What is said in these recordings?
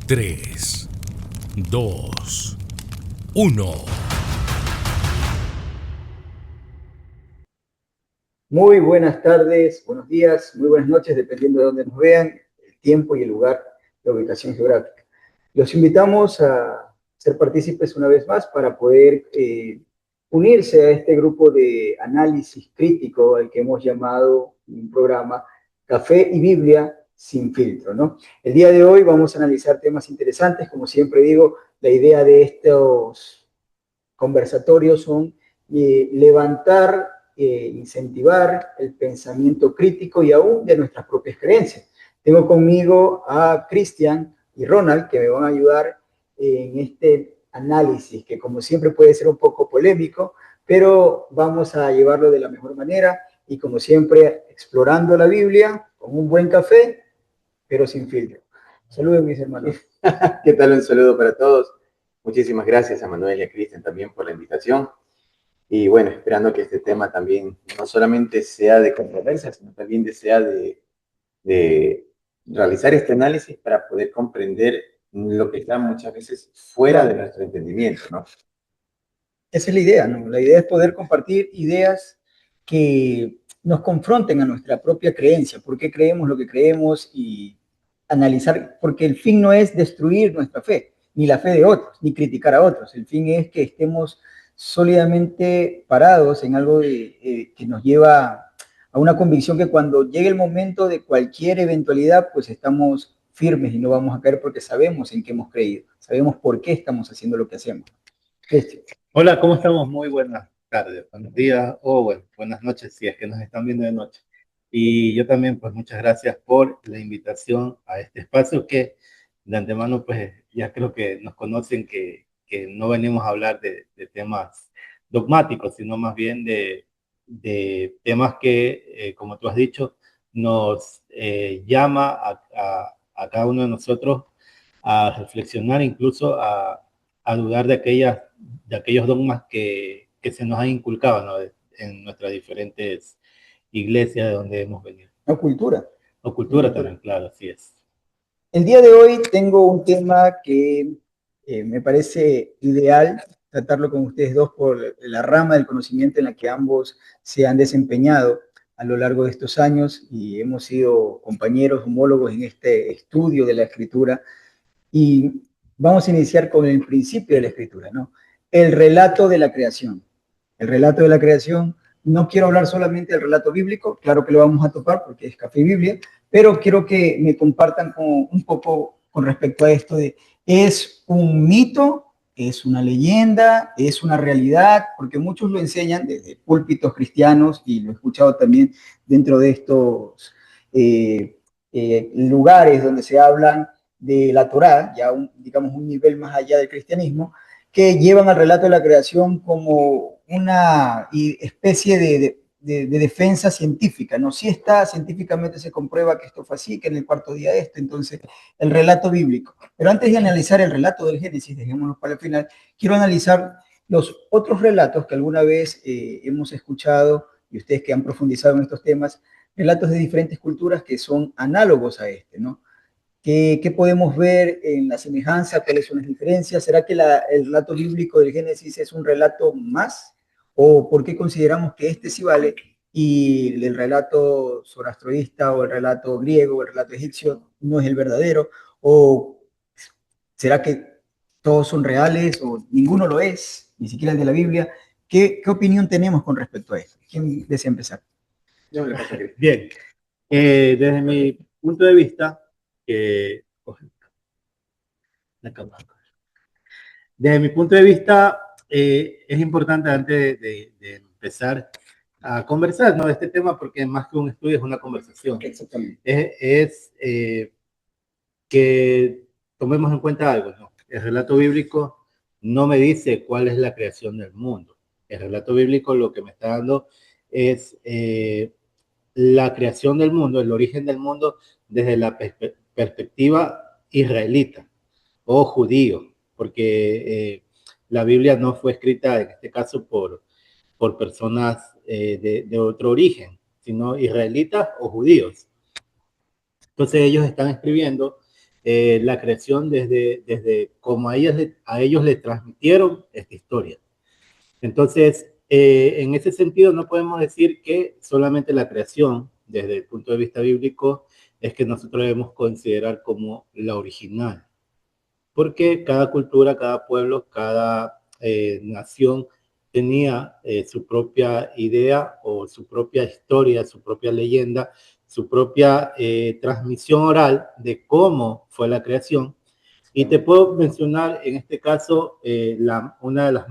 3, 2, 1. Muy buenas tardes, buenos días, muy buenas noches, dependiendo de dónde nos vean, el tiempo y el lugar, la ubicación geográfica. Los invitamos a ser partícipes una vez más para poder unirse a este grupo de análisis crítico al que hemos llamado un programa Café y Biblia sin filtro, ¿no? El día de hoy vamos a analizar temas interesantes, como siempre digo, la idea de estos conversatorios son levantar, incentivar el pensamiento crítico y aún de nuestras propias creencias. Tengo conmigo a Cristian y Ronald que me van a ayudar en este análisis que como siempre puede ser un poco polémico, pero vamos a llevarlo de la mejor manera y como siempre explorando la Biblia con un buen café, pero sin filtro. Saludos mis hermanos. ¿Qué tal? Un saludo para todos. Muchísimas gracias a Manuel y a Cristian también por la invitación. Y bueno, esperando que este tema también no solamente sea de controversia, sino también sea de realizar este análisis para poder comprender lo que está muchas veces fuera de nuestro entendimiento, ¿no? Esa es la idea, ¿no? La idea es poder compartir ideas que nos confronten a nuestra propia creencia, por qué creemos lo que creemos y analizar, porque el fin no es destruir nuestra fe, ni la fe de otros, ni criticar a otros. El fin es que estemos sólidamente parados en algo que nos lleva a una convicción que cuando llegue el momento de cualquier eventualidad, pues estamos firmes y no vamos a caer porque sabemos en qué hemos creído, sabemos por qué estamos haciendo lo que hacemos. Hola, ¿cómo estamos? Muy buenas tardes, buenos días o bueno, buenas noches si es que nos están viendo de noche. Y yo también, pues muchas gracias por la invitación a este espacio que de antemano, pues ya creo que nos conocen que no venimos a hablar de temas dogmáticos, sino más bien de temas que, como tú has dicho, nos llama a cada uno de nosotros a reflexionar, incluso a dudar de aquellos dogmas que se nos han inculcado, ¿no? En nuestras diferentes iglesias de donde hemos venido. O cultura. O cultura también, claro, así es. El día de hoy tengo un tema que me parece ideal tratarlo con ustedes dos por la rama del conocimiento en la que ambos se han desempeñado a lo largo de estos años y hemos sido compañeros, homólogos en este estudio de la escritura. Y vamos a iniciar con el principio de la escritura, ¿no? El relato de la creación. El relato de la creación, no quiero hablar solamente del relato bíblico, claro que lo vamos a topar porque es Café y Biblia, pero quiero que me compartan un poco con respecto a esto de, ¿es un mito? ¿Es una leyenda? ¿Es una realidad? Porque muchos lo enseñan desde púlpitos cristianos y lo he escuchado también dentro de estos lugares donde se hablan de la Torá, ya digamos un nivel más allá del cristianismo, que llevan al relato de la creación como una especie de defensa científica, ¿no? Si está científicamente se comprueba que esto fue así, que en el cuarto día esto, entonces el relato bíblico. Pero antes de analizar el relato del Génesis, dejémoslo para el final, quiero analizar los otros relatos que alguna vez hemos escuchado y ustedes que han profundizado en estos temas, relatos de diferentes culturas que son análogos a este, ¿no? ¿Qué podemos ver en la semejanza? ¿Cuáles son las diferencias? ¿Será que el relato bíblico del Génesis es un relato más? ¿O por qué consideramos que este sí vale y el relato zoroastrista o el relato griego o el relato egipcio no es el verdadero? ¿O será que todos son reales o ninguno lo es, ni siquiera el de la Biblia? ¿Qué opinión tenemos con respecto a esto? ¿Quién desea empezar? Bien, desde mi punto de vista, eh, desde mi punto de vista, es importante antes de empezar a conversar, ¿no? De este tema, porque más que un estudio es una conversación. Exactamente. Que tomemos en cuenta algo, ¿no? El relato bíblico no me dice cuál es la creación del mundo. El relato bíblico lo que me está dando es la creación del mundo, el origen del mundo desde la perspectiva israelita o judío, porque la Biblia no fue escrita en este caso por personas de otro origen, sino israelitas o judíos. Entonces ellos están escribiendo la creación desde como a ellos le transmitieron esta historia. Entonces, en ese sentido, no podemos decir que solamente la creación, desde el punto de vista bíblico, es que nosotros debemos considerar como la original, porque cada cultura, cada pueblo, cada nación tenía su propia idea o su propia historia, su propia leyenda, su propia transmisión oral de cómo fue la creación. Y te puedo mencionar en este caso una de las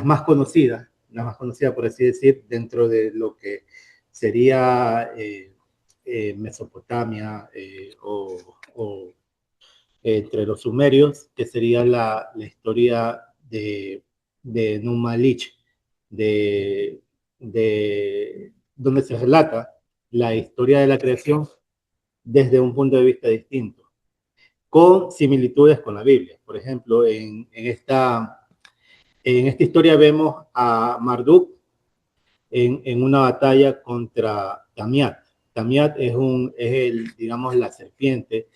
más conocidas por así decir, dentro de lo que sería Mesopotamia o entre los sumerios, que sería la historia de Numalich, de, donde se relata la historia de la creación desde un punto de vista distinto, con similitudes con la Biblia. Por ejemplo, en esta historia vemos a Marduk en una batalla contra Tamiat. Tamiat digamos, la serpiente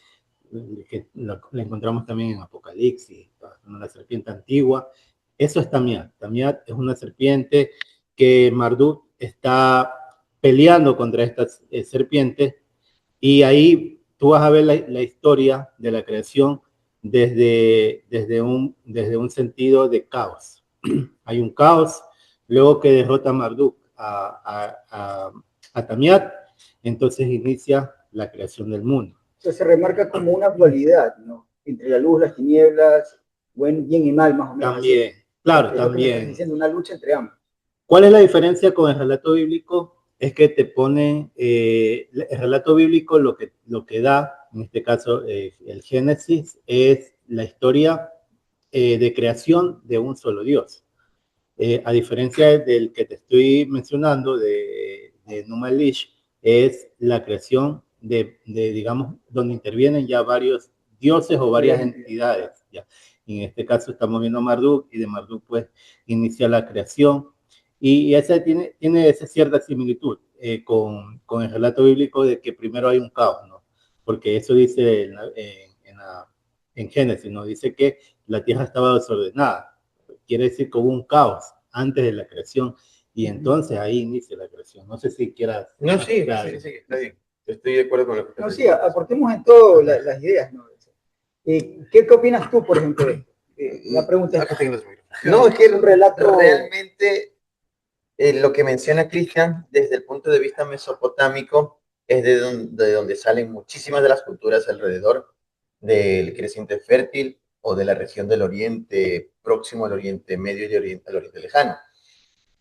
que la encontramos también en Apocalipsis, una serpiente antigua. Eso es Tamiat. Tamiat es una serpiente que Marduk está peleando contra esta serpiente, y ahí tú vas a ver la historia de la creación desde un sentido de caos. Hay un caos, luego que derrota Marduk a Tamiat, entonces inicia la creación del mundo. Entonces se remarca como una dualidad, ¿no? Entre la luz, las tinieblas, bien y mal, más o menos. También, así. claro, Porque también. estás diciendo una lucha entre ambos. ¿Cuál es la diferencia con el relato bíblico? Es que te pone el relato bíblico lo que da, en este caso el Génesis, es la historia de creación de un solo Dios. A diferencia del que te estoy mencionando, de Numalish, es la creación digamos, donde intervienen ya varios dioses o varias entidades. Ya. En este caso estamos viendo a Marduk, y de Marduk pues inicia la creación. Y esa tiene esa cierta similitud con el relato bíblico de que primero hay un caos, ¿no? Porque eso dice en Génesis, ¿no? Dice que la tierra estaba desordenada. Quiere decir que hubo un caos antes de la creación, y entonces ahí inicia la creación. No sé si quieras... No, sí, está bien. Estoy de acuerdo con lo que estás diciendo. No, sí, aportemos en todo las ideas, ¿no? ¿Qué opinas tú, por ejemplo? La pregunta es... No, es que un relato realmente lo que menciona Cristian desde el punto de vista mesopotámico es de donde salen muchísimas de las culturas alrededor del creciente fértil o de la región del Oriente Próximo, al Oriente Medio y al Oriente Lejano.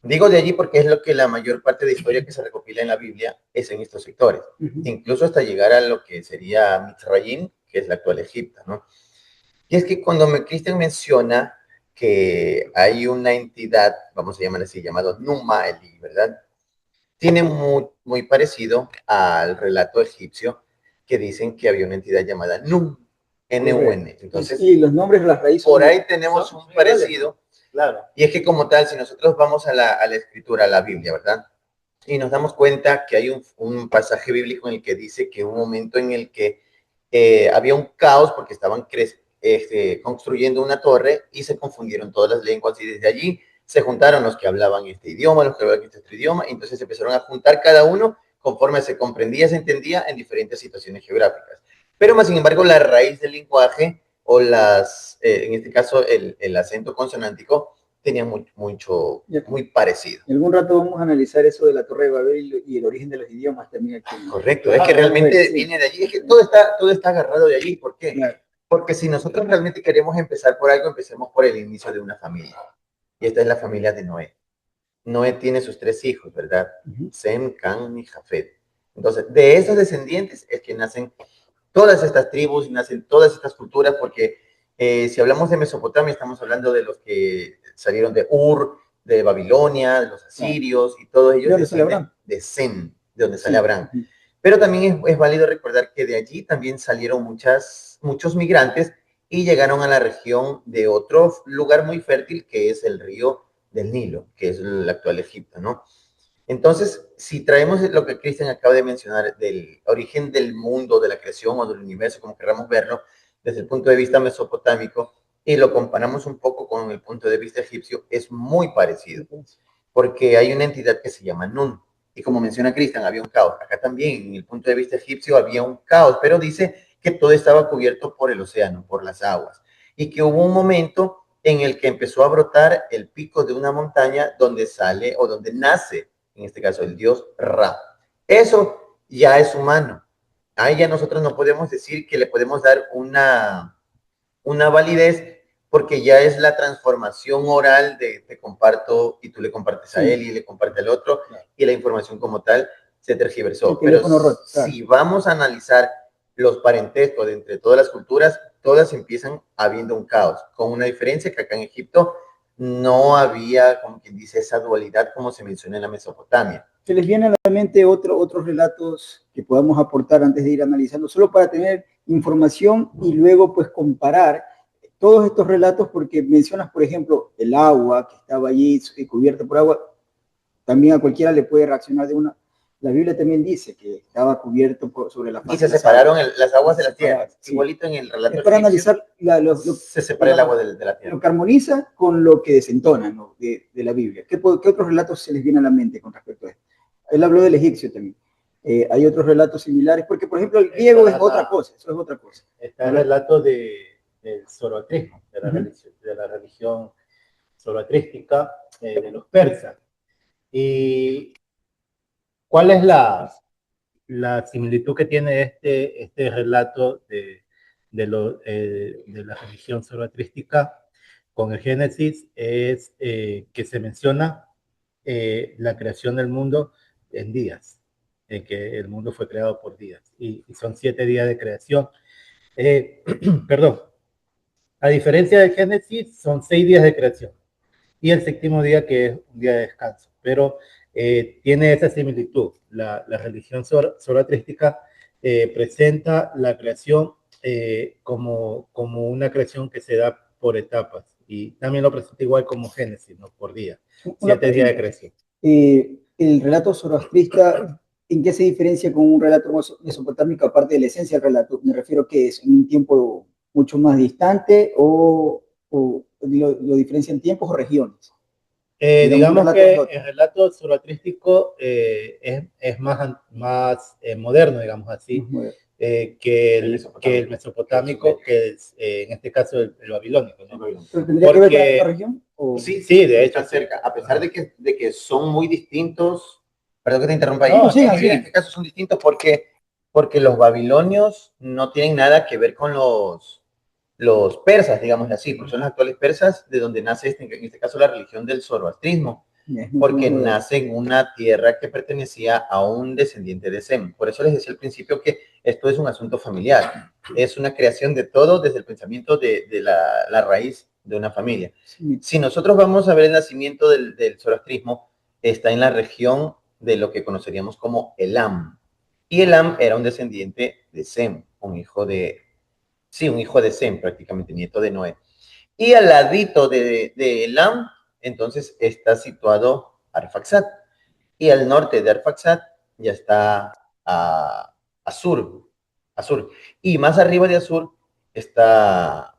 Digo de allí porque es lo que la mayor parte de historia que se recopila en la Biblia es en estos sectores, incluso hasta llegar a lo que sería Mitzrayim, que es la actual Egipto, ¿no? Y es que cuando Cristian menciona que hay una entidad, vamos a llamarla así, llamado Numa Eli, ¿verdad? Tiene muy parecido al relato egipcio, que dicen que había una entidad llamada Nun, N-U-N. Entonces, y los nombres, las raíces. Por ahí tenemos un parecido. Claro. Y es que como tal, si nosotros vamos a la escritura, a la Biblia, ¿verdad? Y nos damos cuenta que hay un pasaje bíblico en el que dice que un momento en el que había un caos porque estaban construyendo una torre y se confundieron todas las lenguas, y desde allí se juntaron los que hablaban este idioma, los que hablaban este otro idioma, y entonces se empezaron a juntar cada uno conforme se comprendía, se entendía en diferentes situaciones geográficas. Pero más sin embargo, la raíz del lenguaje o en este caso el acento consonántico tenía muy parecido. En algún rato vamos a analizar eso de la Torre de Babel y el origen de los idiomas también aquí. Correcto, es que realmente viene de allí, es que todo está agarrado de allí. ¿Por qué? Claro. Porque si nosotros realmente queremos empezar por algo, empecemos por el inicio de una familia. Y esta es la familia de Noé. Noé tiene sus 3 hijos, ¿verdad? Sem, Cam y Jafet. Entonces, de esos descendientes es que nacen todas estas tribus, nacen todas estas culturas, porque si hablamos de Mesopotamia, estamos hablando de los que salieron de Ur, de Babilonia, de los asirios, y todos ellos de Sem, de donde sale Abraham. Pero también es válido recordar que de allí también salieron muchos migrantes y llegaron a la región de otro lugar muy fértil, que es el río del Nilo, que es el actual Egipto, ¿no? Entonces, si traemos lo que Cristian acaba de mencionar del origen del mundo, de la creación o del universo, como queramos verlo, desde el punto de vista mesopotámico, y lo comparamos un poco con el punto de vista egipcio, es muy parecido, porque hay una entidad que se llama Nun, y como menciona Cristian, había un caos. Acá también, en el punto de vista egipcio, había un caos, pero dice que todo estaba cubierto por el océano, por las aguas, y que hubo un momento en el que empezó a brotar el pico de una montaña donde sale o donde nace, en este caso, el dios Ra. Eso ya es humano. Ahí ya nosotros no podemos decir que le podemos dar una validez porque ya es la transformación oral de te comparto y tú le compartes a él y le comparte al otro, y la información como tal se tergiversó. Pero si vamos a analizar los parentescos de entre todas las culturas, todas empiezan habiendo un caos, con una diferencia que acá en Egipto no había, como quien dice, esa dualidad como se menciona en la Mesopotamia. ¿Se les viene a la mente otros relatos que podamos aportar antes de ir analizando, solo para tener información y luego pues comparar todos estos relatos? Porque mencionas, por ejemplo, el agua que estaba allí cubierta por agua, también a cualquiera le puede reaccionar de una. La Biblia también dice que estaba cubierto sobre la faz. Y se separaron las aguas de la tierra, sí. Igualito en el relato. Es para analizar se separa el agua de la tierra. Lo que armoniza con lo que desentona, ¿no? de la Biblia. ¿Qué otros relatos se les viene a la mente con respecto a esto? Él habló del egipcio también. Hay otros relatos similares, porque por ejemplo el griego es otra cosa, eso es otra cosa. Está el relato del zoroastrismo, de la religión zoroastrística de los persas. ¿Y cuál es la similitud que tiene este relato de la religión zoroastrística con el Génesis? Es que se menciona la creación del mundo en días, en que el mundo fue creado por días, y son 7 días de creación. Perdón, a diferencia del Génesis, son 6 días de creación, y el séptimo día que es un día de descanso, pero tiene esa similitud. La religión zoroastrística presenta la creación como una creación que se da por etapas, y también lo presenta igual como Génesis, ¿no? Por día, 7 días de creación. El relato zoroastrista, ¿en qué se diferencia con un relato mesopotámico, aparte de la esencia del relato? Me refiero que es en un tiempo mucho más distante o lo diferencia en tiempos o regiones. Digamos que el relato zoroastrístico es más moderno, digamos así, que el mesopotámico, que es en este caso el babilónico, ¿no? ¿Pero tendría que ver con esta región? Sí, de hecho, cerca, a pesar de que son muy distintos. Perdón que te interrumpa ahí. No, sí, en este caso son distintos porque los babilonios no tienen nada que ver con los persas, digamos así, porque son los actuales persas de donde nace en este caso la religión del zoroastrismo, porque nace en una tierra que pertenecía a un descendiente de Sem. Por eso les decía al principio que esto es un asunto familiar, es una creación de todo desde el pensamiento de la raíz de una familia. Sí. Si nosotros vamos a ver el nacimiento del zoroastrismo, está en la región de lo que conoceríamos como Elam, y Elam era un descendiente de Sem, un hijo de Sem, prácticamente nieto de Noé. Y al ladito de Elam, entonces está situado Arfaxad. Y al norte de Arfaxad ya está Asur. Y más arriba de Asur está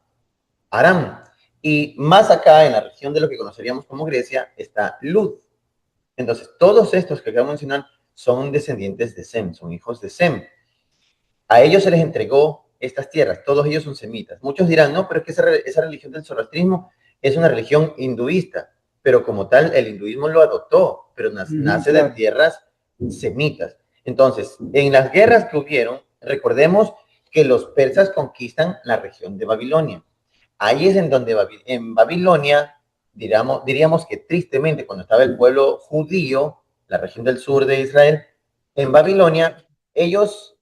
Aram. Y más acá, en la región de lo que conoceríamos como Grecia, está Lud. Entonces, todos estos que acabo de mencionar son descendientes de Sem, son hijos de Sem. A ellos se les entregó estas tierras, todos ellos son semitas. Muchos dirán, no, pero es que esa religión del zoroastrismo es una religión hinduista, pero como tal el hinduismo lo adoptó, pero nace de tierras semitas. Entonces, en las guerras que hubieron, recordemos que los persas conquistan la región de Babilonia. Ahí es en donde en Babilonia, diríamos que tristemente, cuando estaba el pueblo judío, la región del sur de Israel, en Babilonia, ellos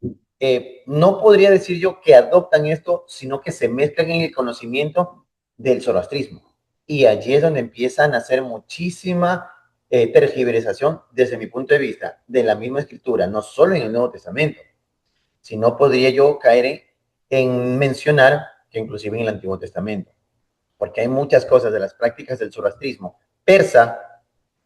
no podría decir yo que adoptan esto, sino que se mezclan en el conocimiento del zoroastrismo. Y allí es donde empiezan a hacer muchísima tergiversación, desde mi punto de vista, de la misma escritura, no solo en el Nuevo Testamento, sino podría yo caer en mencionar que inclusive en el Antiguo Testamento, porque hay muchas cosas de las prácticas del zoroastrismo persa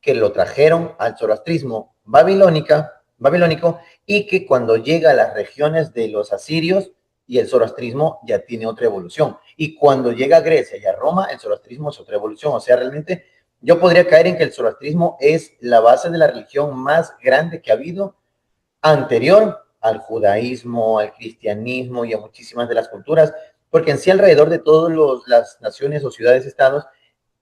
que lo trajeron al zoroastrismo babilónico, y que cuando llega a las regiones de los asirios y el zoroastrismo ya tiene otra evolución. Y cuando llega a Grecia y a Roma, el zoroastrismo es otra evolución. O sea, realmente yo podría caer en que el zoroastrismo es la base de la religión más grande que ha habido anterior al judaísmo, al cristianismo y a muchísimas de las culturas, porque en sí alrededor de todas las naciones o ciudades-estados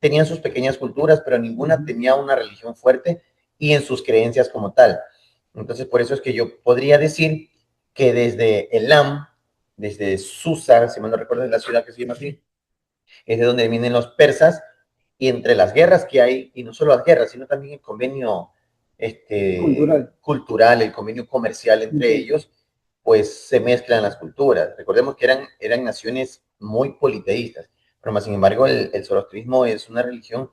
tenían sus pequeñas culturas, pero ninguna tenía una religión fuerte y en sus creencias como tal. Entonces, por eso es que yo podría decir que desde Elam, desde Susa, si mal no recuerdo, es la ciudad que se llama así, es de donde vienen los persas, y entre las guerras que hay, y no solo las guerras, sino también el convenio cultural, el convenio comercial entre ellos, pues se mezclan las culturas. Recordemos que eran naciones muy politeístas, pero más sin embargo el zoroastrismo es una religión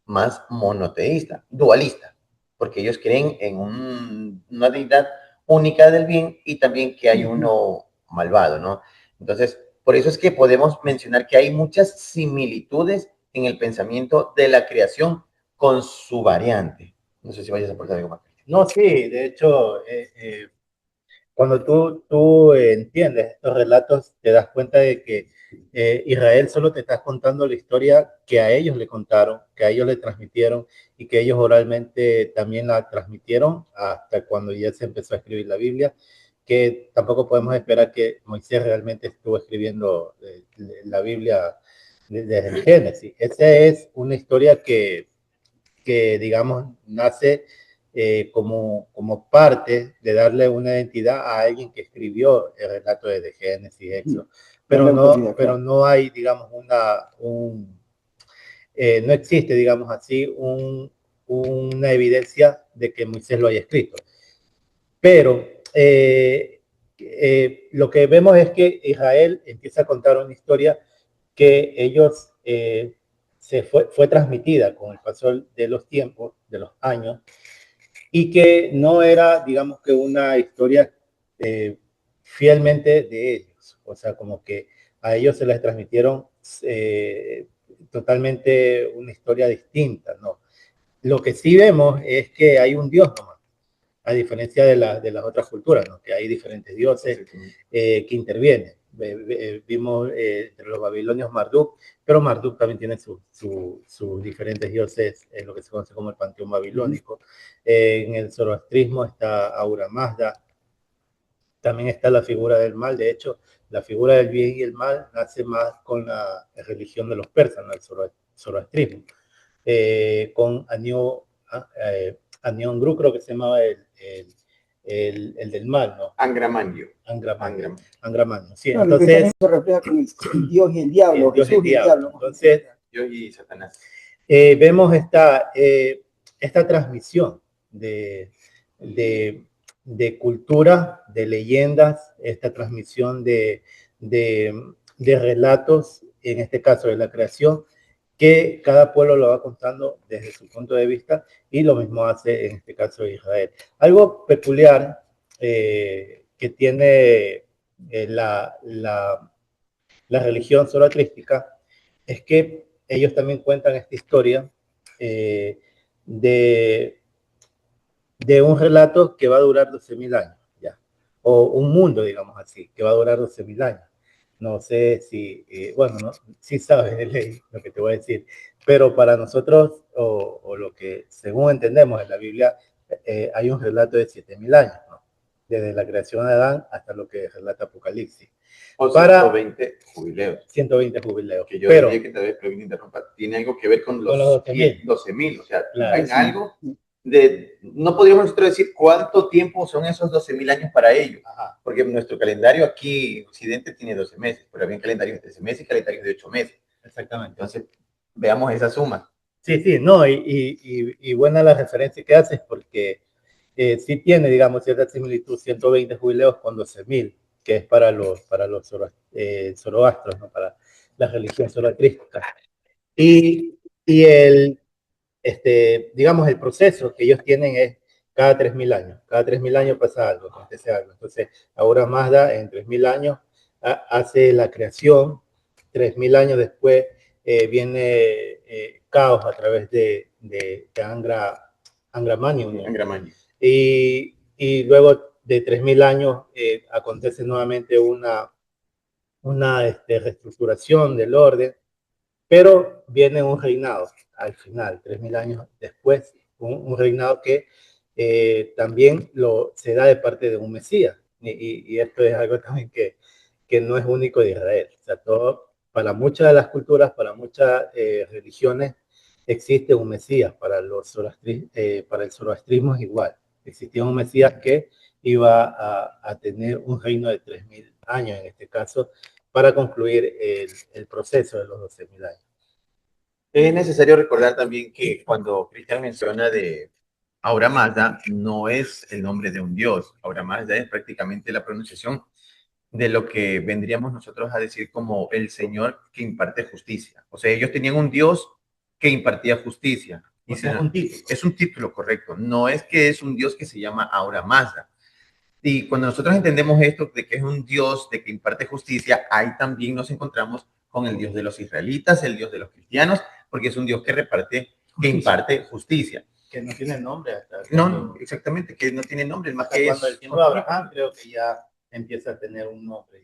más monoteísta, dualista, porque ellos creen en una deidad única del bien y también que hay uno malvado, ¿no? Entonces, por eso es que podemos mencionar que hay muchas similitudes en el pensamiento de la creación con su variante. No sé si vayas a aportar algo más. No, sí, de hecho, cuando tú entiendes estos relatos, te das cuenta de que Israel solo te está contando la historia que a ellos le contaron, que a ellos le transmitieron y que ellos oralmente también la transmitieron hasta cuando ya se empezó a escribir la Biblia, que tampoco podemos esperar que Moisés realmente estuvo escribiendo la Biblia desde el Génesis. Esa es una historia que digamos, nace como parte de darle una identidad a alguien que escribió el relato de Génesis, Éxodo. Pero no hay, digamos, no existe, digamos así, una evidencia de que Moisés lo haya escrito. Pero lo que vemos es que Israel empieza a contar una historia que ellos fue transmitida con el paso de los tiempos, de los años, y que no era, digamos que una historia fielmente de ellos. O sea, como que a ellos se les transmitieron totalmente una historia distinta, ¿no? Lo que sí vemos es que hay un Dios nomás, a diferencia de las otras culturas, ¿no? Que hay diferentes dioses que intervienen. Vimos entre los babilonios Marduk, pero Marduk también tiene sus diferentes dioses en lo que se conoce como el panteón babilónico. En el zoroastrismo está Ahura Mazda, también está la figura del mal. De hecho, la figura del bien y el mal nace más con la religión de los persas, ¿no? El zoroastrismo. Con Anion Gru, creo que se llamaba el del mal, ¿no? Angramandio. Angramandio, sí. No, entonces, eso refleja con el Dios y el diablo, el Dios Jesús y el diablo. Entonces, Dios y Satanás. vemos esta transmisión de cultura, de leyendas, esta transmisión de relatos, en este caso de la creación, que cada pueblo lo va contando desde su punto de vista, y lo mismo hace en este caso Israel. Algo peculiar que tiene la religión zoroastrística es que ellos también cuentan esta historia eh, de, de un relato que va a durar 12.000 años, ya, o un mundo, digamos así, que va a durar 12.000 años. No sé si, bueno, no, sí sabes de ley lo que te voy a decir, pero para nosotros, o lo que según entendemos en la Biblia, hay un relato de 7.000 años, ¿no? Desde la creación de Adán hasta lo que relata Apocalipsis. O 120 jubileos. 120 jubileos. Que yo diría que tal vez, pero interrumpa, tiene algo que ver con los 12.000. O sea, claro, hay algo de, no podríamos nosotros decir cuánto tiempo son esos 12.000 años para ellos. Ajá. Porque nuestro calendario aquí en Occidente tiene 12 meses, pero había calendario de 13 meses y calendario de 8 meses. Exactamente. Entonces, veamos esa suma. Sí, sí, no, y buena la referencia que haces, porque sí tiene, digamos, cierta similitud, 120 jubileos con 12.000, que es para los zoroastros, ¿no? Para la religión zoroastrística. Y digamos, el proceso que ellos tienen es cada 3.000 años. Cada 3.000 años pasa algo, acontece algo. Entonces, ahora Mazda en 3.000 años hace la creación. 3.000 años después viene caos a través de Angra Angra Manium, ¿no? Angra Mainyu. Y luego de 3000 años acontece nuevamente una reestructuración del orden, pero viene un reinado al final, 3000 años después, un reinado que también se da de parte de un Mesías. Y esto es algo también que no es único de Israel. O sea, para muchas de las culturas, para muchas religiones, existe un Mesías. Para el zoroastrismo es igual. Existía un Mesías que iba a tener un reino de 3000 años, en este caso, para concluir el proceso de los 12.000 años. Es necesario recordar también que cuando Cristian menciona de Ahura Mazda, no es el nombre de un dios. Ahura Mazda es prácticamente la pronunciación de lo que vendríamos nosotros a decir como el Señor que imparte justicia. O sea, ellos tenían un Dios que impartía justicia. O sea, es un título. Es un título, correcto. No es que es un Dios que se llama Ahura Mazda. Y cuando nosotros entendemos esto de que es un Dios de que imparte justicia, ahí también nos encontramos con el Dios de los israelitas, el Dios de los cristianos, porque es un Dios que imparte justicia. Que no tiene nombre. No, exactamente, que no tiene nombre. Más que cuando el tiempo de Abraham, creo que ya empieza a tener un nombre.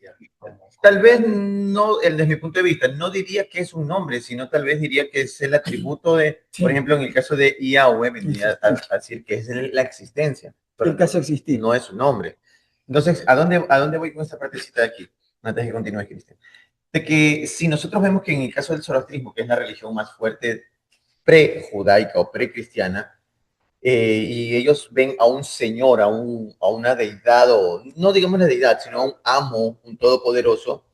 Tal vez no, desde mi punto de vista, no diría que es un nombre, sino tal vez diría que es el atributo de, por ejemplo, en el caso de Yahweh, vendría a decir que es la existencia. Pero el caso existir. No es su nombre. Entonces, ¿a dónde voy con esta partecita de aquí? Antes de que continúe, Cristian. De que si nosotros vemos que en el caso del zoroastrismo, que es la religión más fuerte pre-judaica o pre-cristiana, y ellos ven a un señor, a una deidad, o no digamos una deidad, sino a un amo, un todopoderoso,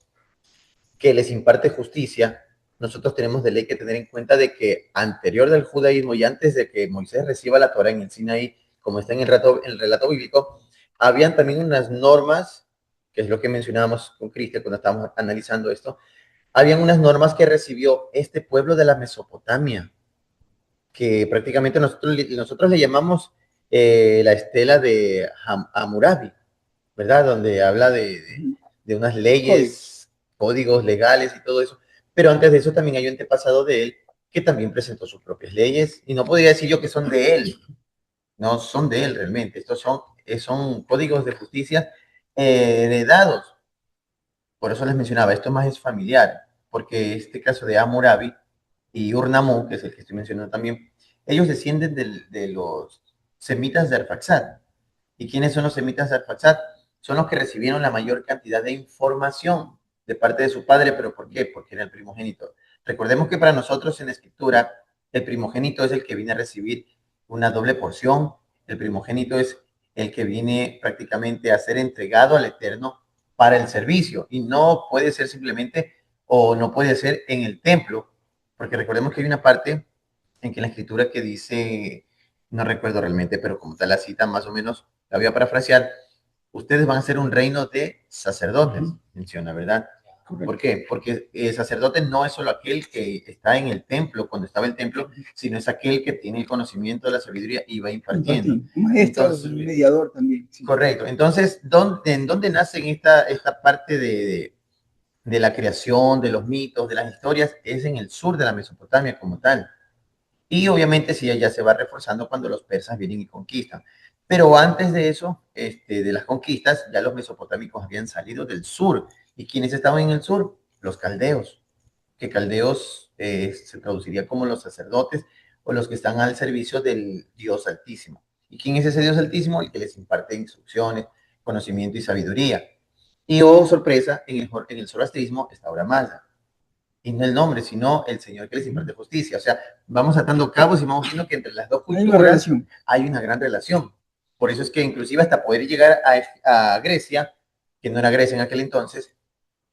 que les imparte justicia, nosotros tenemos de ley que tener en cuenta de que anterior del judaísmo y antes de que Moisés reciba la Torah en el Sinaí, como está en el relato bíblico, habían también unas normas, que es lo que mencionábamos con Cristian cuando estábamos analizando esto, habían unas normas que recibió este pueblo de la Mesopotamia, que prácticamente nosotros le llamamos la estela de Hammurabi, ¿verdad? Donde habla de unas leyes, códigos legales y todo eso. Pero antes de eso también hay un antepasado de él que también presentó sus propias leyes y no podría decir yo que son de él, no son de él realmente, estos son códigos de justicia heredados. Por eso les mencionaba, esto más es familiar, porque este caso de Hammurabi y Ur-Nammu, que es el que estoy mencionando también, ellos descienden de los semitas de Arfaxad. ¿Y quiénes son los semitas de Arfaxad? Son los que recibieron la mayor cantidad de información de parte de su padre, pero ¿por qué? Porque era el primogénito. Recordemos que para nosotros en la escritura, el primogénito es el que viene a recibir una doble porción, el primogénito es el que viene prácticamente a ser entregado al Eterno para el servicio, y no puede ser simplemente, o no puede ser en el templo, porque recordemos que hay una parte en que la escritura que dice, no recuerdo realmente, pero como tal la cita más o menos, la voy a parafrasear, ustedes van a ser un reino de sacerdotes, menciona, ¿verdad? ¿Por qué? Porque el sacerdote no es solo aquel que está en el templo, cuando estaba el templo, sino es aquel que tiene el conocimiento de la sabiduría y va impartiendo. Maestro, entonces, mediador también. Sí. Correcto. Entonces, ¿en dónde nace esta parte de la creación, de los mitos, de las historias? Es en el sur de la Mesopotamia como tal. Y obviamente sí, ya se va reforzando cuando los persas vienen y conquistan. Pero antes de eso, de las conquistas, ya los mesopotámicos habían salido del sur. ¿Y quiénes estaban en el sur? Los caldeos, que caldeos se traduciría como los sacerdotes o los que están al servicio del Dios Altísimo. ¿Y quién es ese Dios Altísimo? El que les imparte instrucciones, conocimiento y sabiduría. Y oh sorpresa, en el zoroastrismo está Ahura Mazda. Y no el nombre, sino el Señor que les imparte justicia. O sea, vamos atando cabos y vamos viendo que entre las dos culturas hay una gran relación. Por eso es que inclusive hasta poder llegar a Grecia, que no era Grecia en aquel entonces,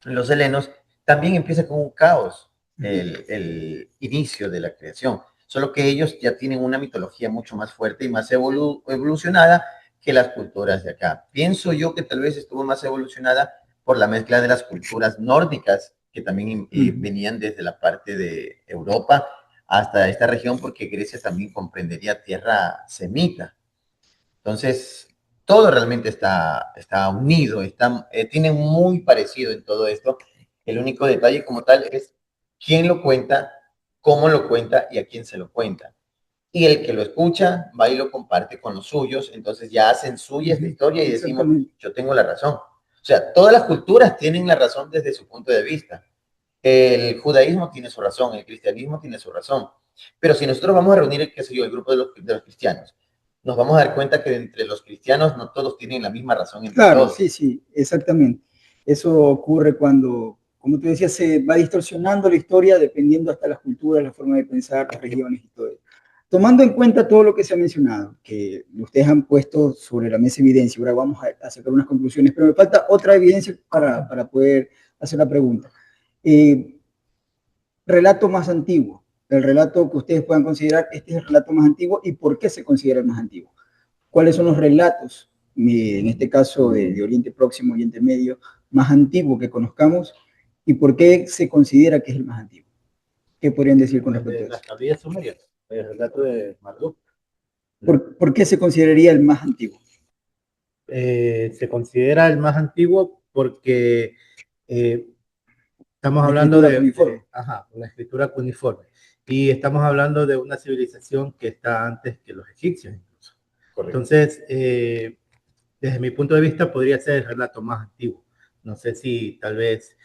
los helenos, también empieza con un caos el inicio de la creación. Solo que ellos ya tienen una mitología mucho más fuerte y más evolucionada que las culturas de acá. Pienso yo que tal vez estuvo más evolucionada por la mezcla de las culturas nórdicas que también venían desde la parte de Europa hasta esta región, porque Grecia también comprendería tierra semita. Entonces, todo realmente está unido, tiene muy parecido en todo esto. El único detalle como tal es quién lo cuenta, cómo lo cuenta y a quién se lo cuenta. y el que lo escucha va y lo comparte con los suyos, entonces ya hacen suya esta historia y decimos, yo tengo la razón. O sea, todas las culturas tienen la razón desde su punto de vista. El judaísmo tiene su razón, el cristianismo tiene su razón. Pero si nosotros vamos a reunir, qué sé yo, el grupo de los cristianos, nos vamos a dar cuenta que entre los cristianos no todos tienen la misma razón entre Claro, todos. sí, sí, exactamente. Eso ocurre cuando, como tú decías, se va distorsionando la historia dependiendo hasta las culturas, la forma de pensar, las regiones y todo eso. Tomando en cuenta todo lo que se ha mencionado, que ustedes han puesto sobre la mesa evidencia, ahora vamos a sacar unas conclusiones, pero me falta otra evidencia para poder hacer la pregunta. Relato más antiguo, el relato que ustedes puedan considerar, este es el relato más antiguo y por qué se considera el más antiguo. ¿Cuáles son los relatos, en este caso de Oriente Próximo, Oriente Medio, más antiguo que conozcamos y por qué se considera que es el más antiguo? ¿Qué podrían decir con respecto a eso? Las tablillas sumerias, el relato de Marduk. ¿Por qué se consideraría el más antiguo? Se considera el más antiguo porque estamos La hablando escritura una escritura cuneiforme. Y estamos hablando de una civilización que está antes que los egipcios incluso. Correcto. Entonces, desde mi punto de vista, podría ser el relato más antiguo. No sé si tal vez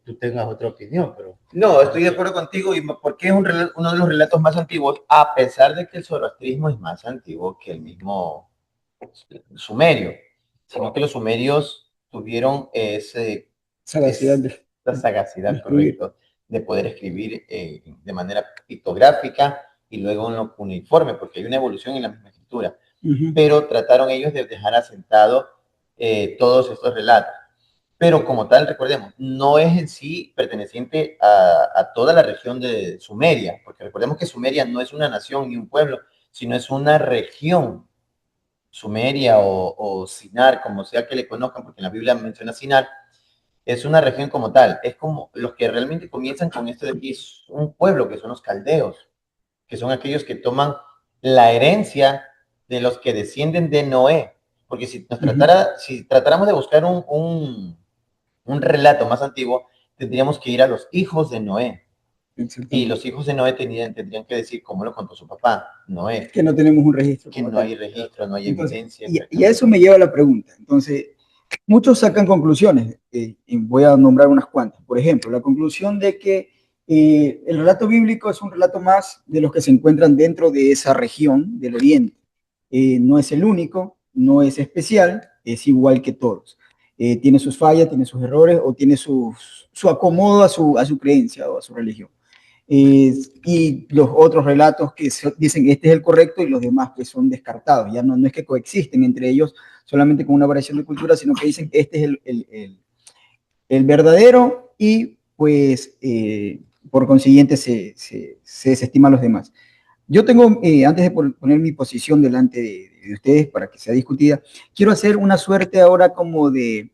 tú tengas otra opinión, pero... No, estoy de acuerdo contigo. ¿Y por qué es uno de los relatos más antiguos? A pesar de que el zoroastrismo es más antiguo que el mismo sumerio, sino que los sumerios tuvieron esa sagacidad, correcto, de poder escribir de manera pictográfica y luego en lo cuneiforme, porque hay una evolución en la misma escritura. Pero trataron ellos de dejar asentado todos estos relatos. Pero como tal, recordemos, no es en sí perteneciente a toda la región de Sumeria, porque recordemos que Sumeria no es una nación ni un pueblo, sino es una región. Sumeria o Sinar, como sea que le conozcan, porque en la Biblia menciona Sinar, es una región como tal. Es como los que realmente comienzan con esto de aquí, es un pueblo que son los caldeos, que son aquellos que toman la herencia de los que descienden de Noé. Porque si tratáramos de buscar un relato más antiguo, tendríamos que ir a los hijos de Noé. Y los hijos de Noé tendrían que decir cómo lo contó su papá, Noé. Que no tenemos un registro. Que no hay registro, no hay evidencia. Y a eso me lleva la pregunta. Entonces, muchos sacan conclusiones, y voy a nombrar unas cuantas. Por ejemplo, la conclusión de que el relato bíblico es un relato más de los que se encuentran dentro de esa región del Oriente. No es el único, no es especial, es igual que todos. Tiene sus fallas, tiene sus errores o tiene su acomodo a su creencia o a su religión. Y los otros relatos que dicen que este es el correcto y los demás pues son descartados. Ya no es que coexisten entre ellos solamente con una variación de cultura, sino que dicen que este es el verdadero y pues por consiguiente se desestiman los demás. Yo tengo, antes de poner mi posición delante de ustedes para que sea discutida, quiero hacer una suerte ahora como de,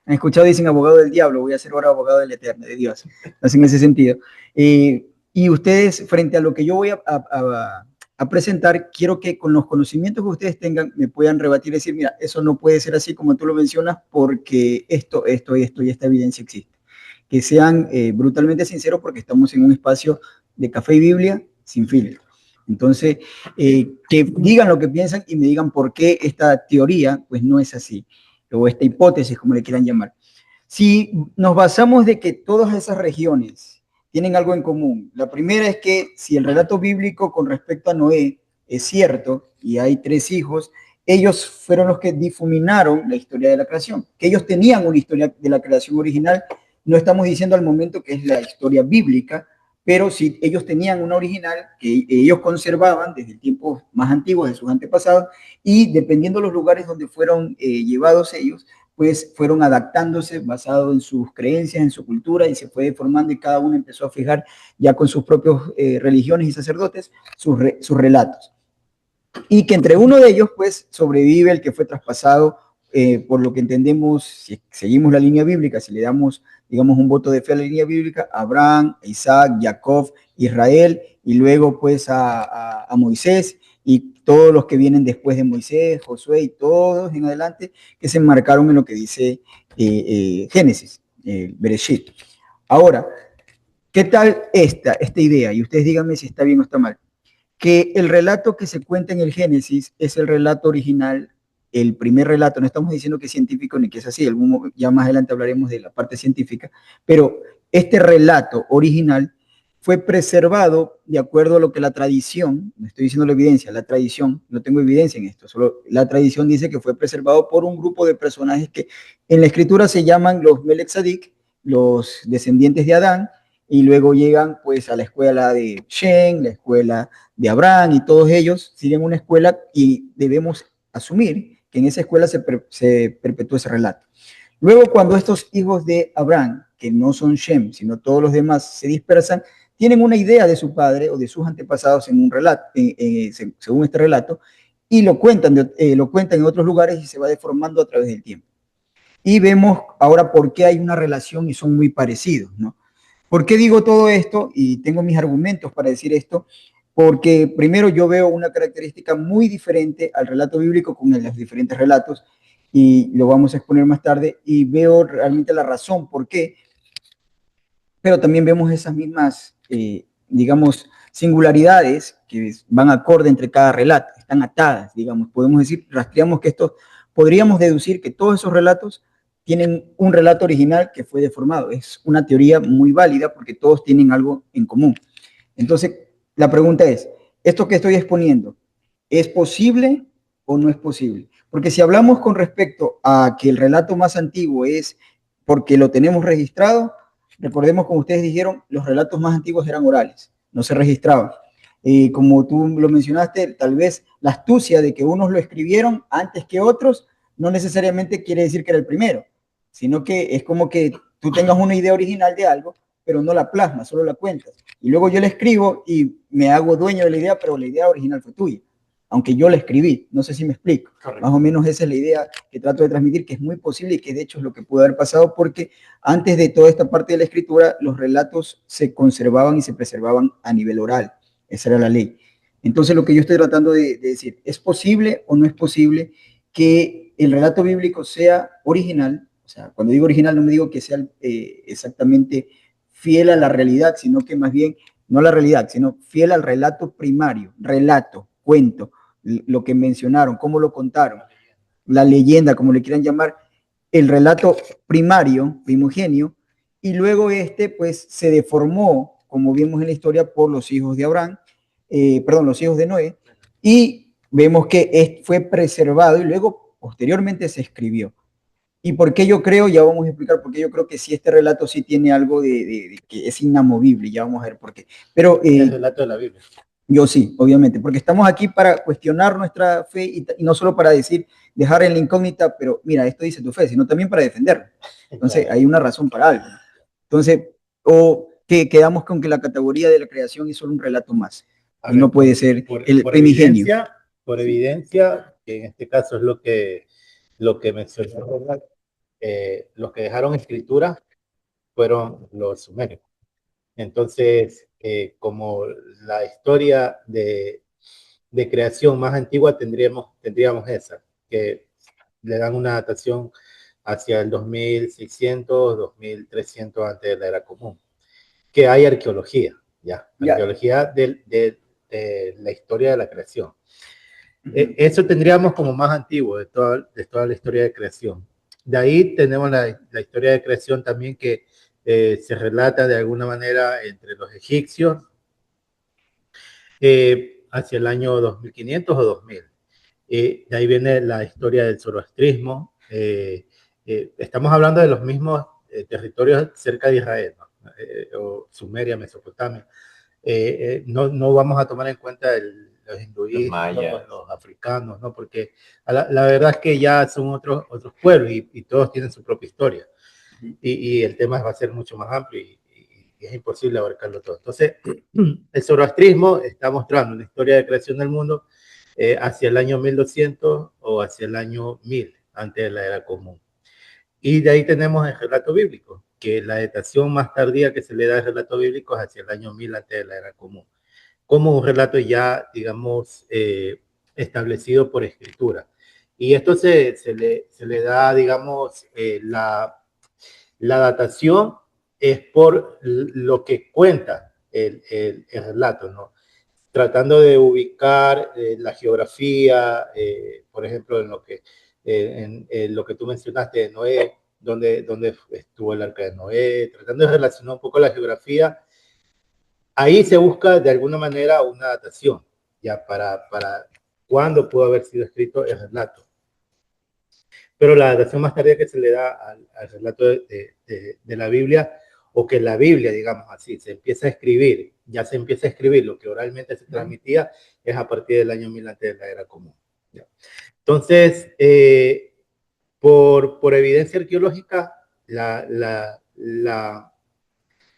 han escuchado, dicen abogado del diablo, voy a ser ahora abogado del eterno, de Dios, así en ese sentido. Y ustedes, frente a lo que yo voy a presentar, quiero que con los conocimientos que ustedes tengan me puedan rebatir y decir, mira, eso no puede ser así como tú lo mencionas porque esto y esta evidencia existe. Que sean brutalmente sinceros porque estamos en un espacio de café y Biblia sin filtro. Entonces, que digan lo que piensan y me digan por qué esta teoría pues no es así, o esta hipótesis, como le quieran llamar. Si nos basamos de que todas esas regiones tienen algo en común. La primera es que si el relato bíblico con respecto a Noé es cierto y hay 3 hijos, ellos fueron los que difuminaron la historia de la creación, que ellos tenían una historia de la creación original. No estamos diciendo al momento que es la historia bíblica, pero sí ellos tenían una original que ellos conservaban desde tiempos más antiguos de sus antepasados y dependiendo de los lugares donde fueron llevados ellos, pues fueron adaptándose basado en sus creencias, en su cultura y se fue formando y cada uno empezó a fijar ya con sus propios religiones y sacerdotes sus relatos. Y que entre uno de ellos pues sobrevive el que fue traspasado por lo que entendemos, si seguimos la línea bíblica, si le damos, digamos, un voto de fe a la línea bíblica, Abraham, Isaac, Jacob, Israel, y luego pues a Moisés y todos los que vienen después de Moisés, Josué y todos en adelante, que se enmarcaron en lo que dice Génesis, Bereshit. Ahora, ¿qué tal esta idea? Y ustedes díganme si está bien o está mal. que el relato que se cuenta en el Génesis es el relato original, el primer relato. No estamos diciendo que es científico ni que es así, ya más adelante hablaremos de la parte científica, pero este relato original fue preservado de acuerdo a lo que la tradición, no estoy diciendo la evidencia, la tradición, no tengo evidencia en esto, solo la tradición dice que fue preservado por un grupo de personajes que en la escritura se llaman los Melech Tzadik, los descendientes de Adán, y luego llegan pues a la escuela de Shem, la escuela de Abraham, y todos ellos siguen una escuela y debemos asumir que en esa escuela se perpetuó ese relato. Luego, cuando estos hijos de Abraham, que no son Shem, sino todos los demás, se dispersan, tienen una idea de su padre o de sus antepasados en un relato, según este relato, y lo cuentan en otros lugares y se va deformando a través del tiempo. Y vemos ahora por qué hay una relación y son muy parecidos, ¿no? ¿Por qué digo todo esto? Y tengo mis argumentos para decir esto, porque primero yo veo una característica muy diferente al relato bíblico con los diferentes relatos, y lo vamos a exponer más tarde, y veo realmente la razón por qué, pero también vemos esas mismas, digamos, singularidades que van acorde entre cada relato, están atadas, digamos, podemos decir, rastreamos que podríamos deducir que todos esos relatos tienen un relato original que fue deformado. Es una teoría muy válida porque todos tienen algo en común. Entonces, la pregunta es, ¿esto que estoy exponiendo es posible o no es posible? Porque si hablamos con respecto a que el relato más antiguo es porque lo tenemos registrado, recordemos, como ustedes dijeron, los relatos más antiguos eran orales, no se registraban. Como tú lo mencionaste, tal vez la astucia de que unos lo escribieron antes que otros no necesariamente quiere decir que era el primero, sino que es como que tú tengas una idea original de algo, pero no la plasmas, solo la cuentas. Y luego yo la escribo y me hago dueño de la idea, pero la idea original fue tuya, aunque yo la escribí. No sé si me explico. Correcto. Más o menos esa es la idea que trato de transmitir, que es muy posible y que de hecho es lo que pudo haber pasado, porque antes de toda esta parte de la escritura, los relatos se conservaban y se preservaban a nivel oral. Esa era la ley. Entonces, lo que yo estoy tratando de decir, ¿es posible o no es posible que el relato bíblico sea original? O sea, cuando digo original no me digo que sea exactamente fiel a la realidad, sino que más bien, no a la realidad, sino fiel al relato primario, relato, cuento, lo que mencionaron, cómo lo contaron, la leyenda, como le quieran llamar, el relato primario, primogenio, y luego pues se deformó, como vimos en la historia, por los hijos de Abraham, los hijos de Noé, y vemos que fue preservado y luego posteriormente se escribió. ¿Y por qué yo creo? Ya vamos a explicar por qué yo creo que sí, este relato sí tiene algo de que es inamovible, ya vamos a ver por qué. Pero, el relato de la Biblia. Yo sí, obviamente, porque estamos aquí para cuestionar nuestra fe y no solo para decir, dejar en la incógnita, pero mira, esto dice tu fe, sino también para defenderlo. Entonces, hay una razón para algo. Entonces, o que quedamos con que la categoría de la creación es solo un relato más. Y no puede ser el primigenio. Por evidencia, que en este caso es lo que mencionó, los que dejaron escritura fueron los sumerios. Entonces, como la historia de creación más antigua tendríamos esa, que le dan una datación hacia el 2600, 2300 antes de la era común, que hay arqueología, arqueología de la historia de la creación. Eso tendríamos como más antiguo de toda la historia de creación. De ahí tenemos la historia de creación también que se relata de alguna manera entre los egipcios hacia el año 2500 o 2000. De ahí viene la historia del zoroastrismo. Estamos hablando de los mismos territorios cerca de Israel, ¿no? O Sumeria, Mesopotamia. No vamos a tomar en cuenta los hinduistas, los africanos, ¿no? Porque la verdad es que ya son otros pueblos y todos tienen su propia historia. Y el tema va a ser mucho más amplio y es imposible abarcarlo todo. Entonces, el zoroastrismo está mostrando una historia de creación del mundo hacia el año 1200 o hacia el año 1000, antes de la era común. Y de ahí tenemos el relato bíblico, que la datación más tardía que se le da al relato bíblico es hacia el año 1000 antes de la era común, como un relato ya, digamos, establecido por escritura. Y esto se le da, digamos, la datación es por lo que cuenta el relato, ¿no? tratando de ubicar la geografía, por ejemplo, en lo que tú mencionaste de Noé, donde estuvo el arca de Noé, tratando de relacionar un poco la geografía. Ahí se busca de alguna manera una datación, ya para cuándo pudo haber sido escrito el relato. Pero la datación más tardía que se le da al relato de la Biblia, o que la Biblia, digamos así, se empieza a escribir, ya se empieza a escribir lo que oralmente se transmitía, es a partir del año 1000 antes de la era común. ¿Ya? Entonces, por evidencia arqueológica,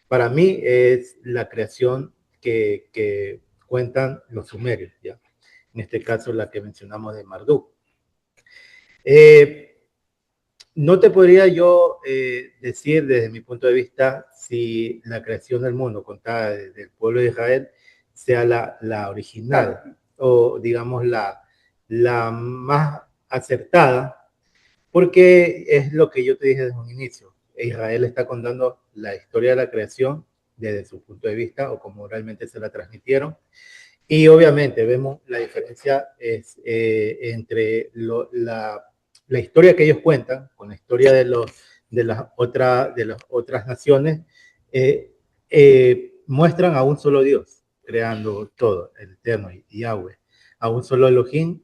para mí es la creación que cuentan los sumerios, ¿ya? En este caso la que mencionamos de Marduk. No te podría yo decir desde mi punto de vista si la creación del mundo contada del pueblo de Israel sea la original o digamos la más acertada, porque es lo que yo te dije desde un inicio. Israel está contando la historia de la creación desde su punto de vista o como realmente se la transmitieron. Y obviamente vemos la diferencia entre la historia que ellos cuentan con la historia de las otras naciones, muestran a un solo Dios creando todo, el Eterno y Yahweh, a un solo Elohim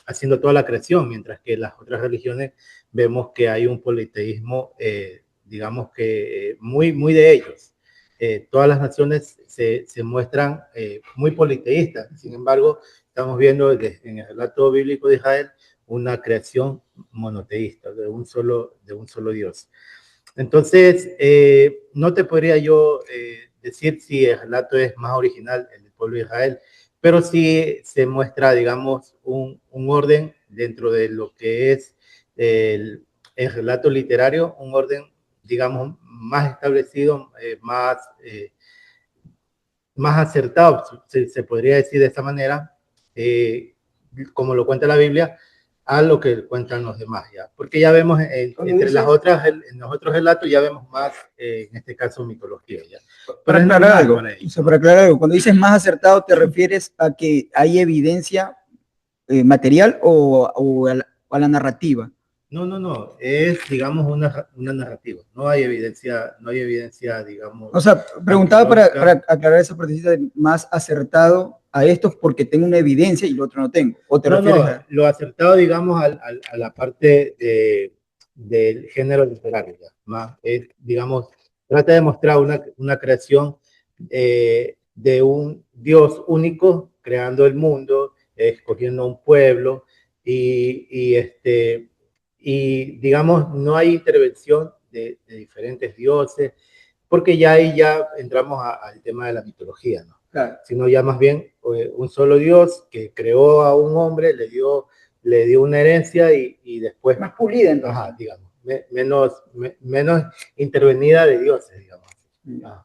haciendo toda la creación, mientras que en las otras religiones vemos que hay un politeísmo, digamos que muy de ellos. Todas las naciones se muestran muy politeístas. Sin embargo, estamos viendo en el relato bíblico de Israel una creación monoteísta, de un solo Dios. Entonces, no te podría yo decir si el relato es más original en el pueblo de Israel, pero sí se muestra, digamos, un orden dentro de lo que es el relato literario, un orden, digamos, más establecido, más acertado, se podría decir de esta manera, como lo cuenta la Biblia, a lo que cuentan los demás, ¿ya? Porque ya vemos en los otros relatos, ya vemos más, en este caso, mitología, ¿ya? Para aclarar algo, cuando dices más acertado, ¿te refieres a que hay evidencia material o a la narrativa? No, es, digamos, una narrativa, no hay evidencia, digamos. O sea, preguntaba para aclarar esa partecita de más acertado a estos porque tengo una evidencia y lo otro no tengo. ¿O te refieres a...? Lo acertado, digamos, a la parte del género literario, ¿ya? Más, digamos, trata de mostrar una creación de un Dios único, creando el mundo, escogiendo un pueblo, y digamos, no hay intervención de diferentes dioses, porque ya ahí ya entramos al tema de la mitología, ¿no? Claro. Sino ya más bien un solo Dios que creó a un hombre, le dio una herencia y después... Más pulida, entonces. Ajá, digamos, menos intervenida de dioses, digamos. Ah.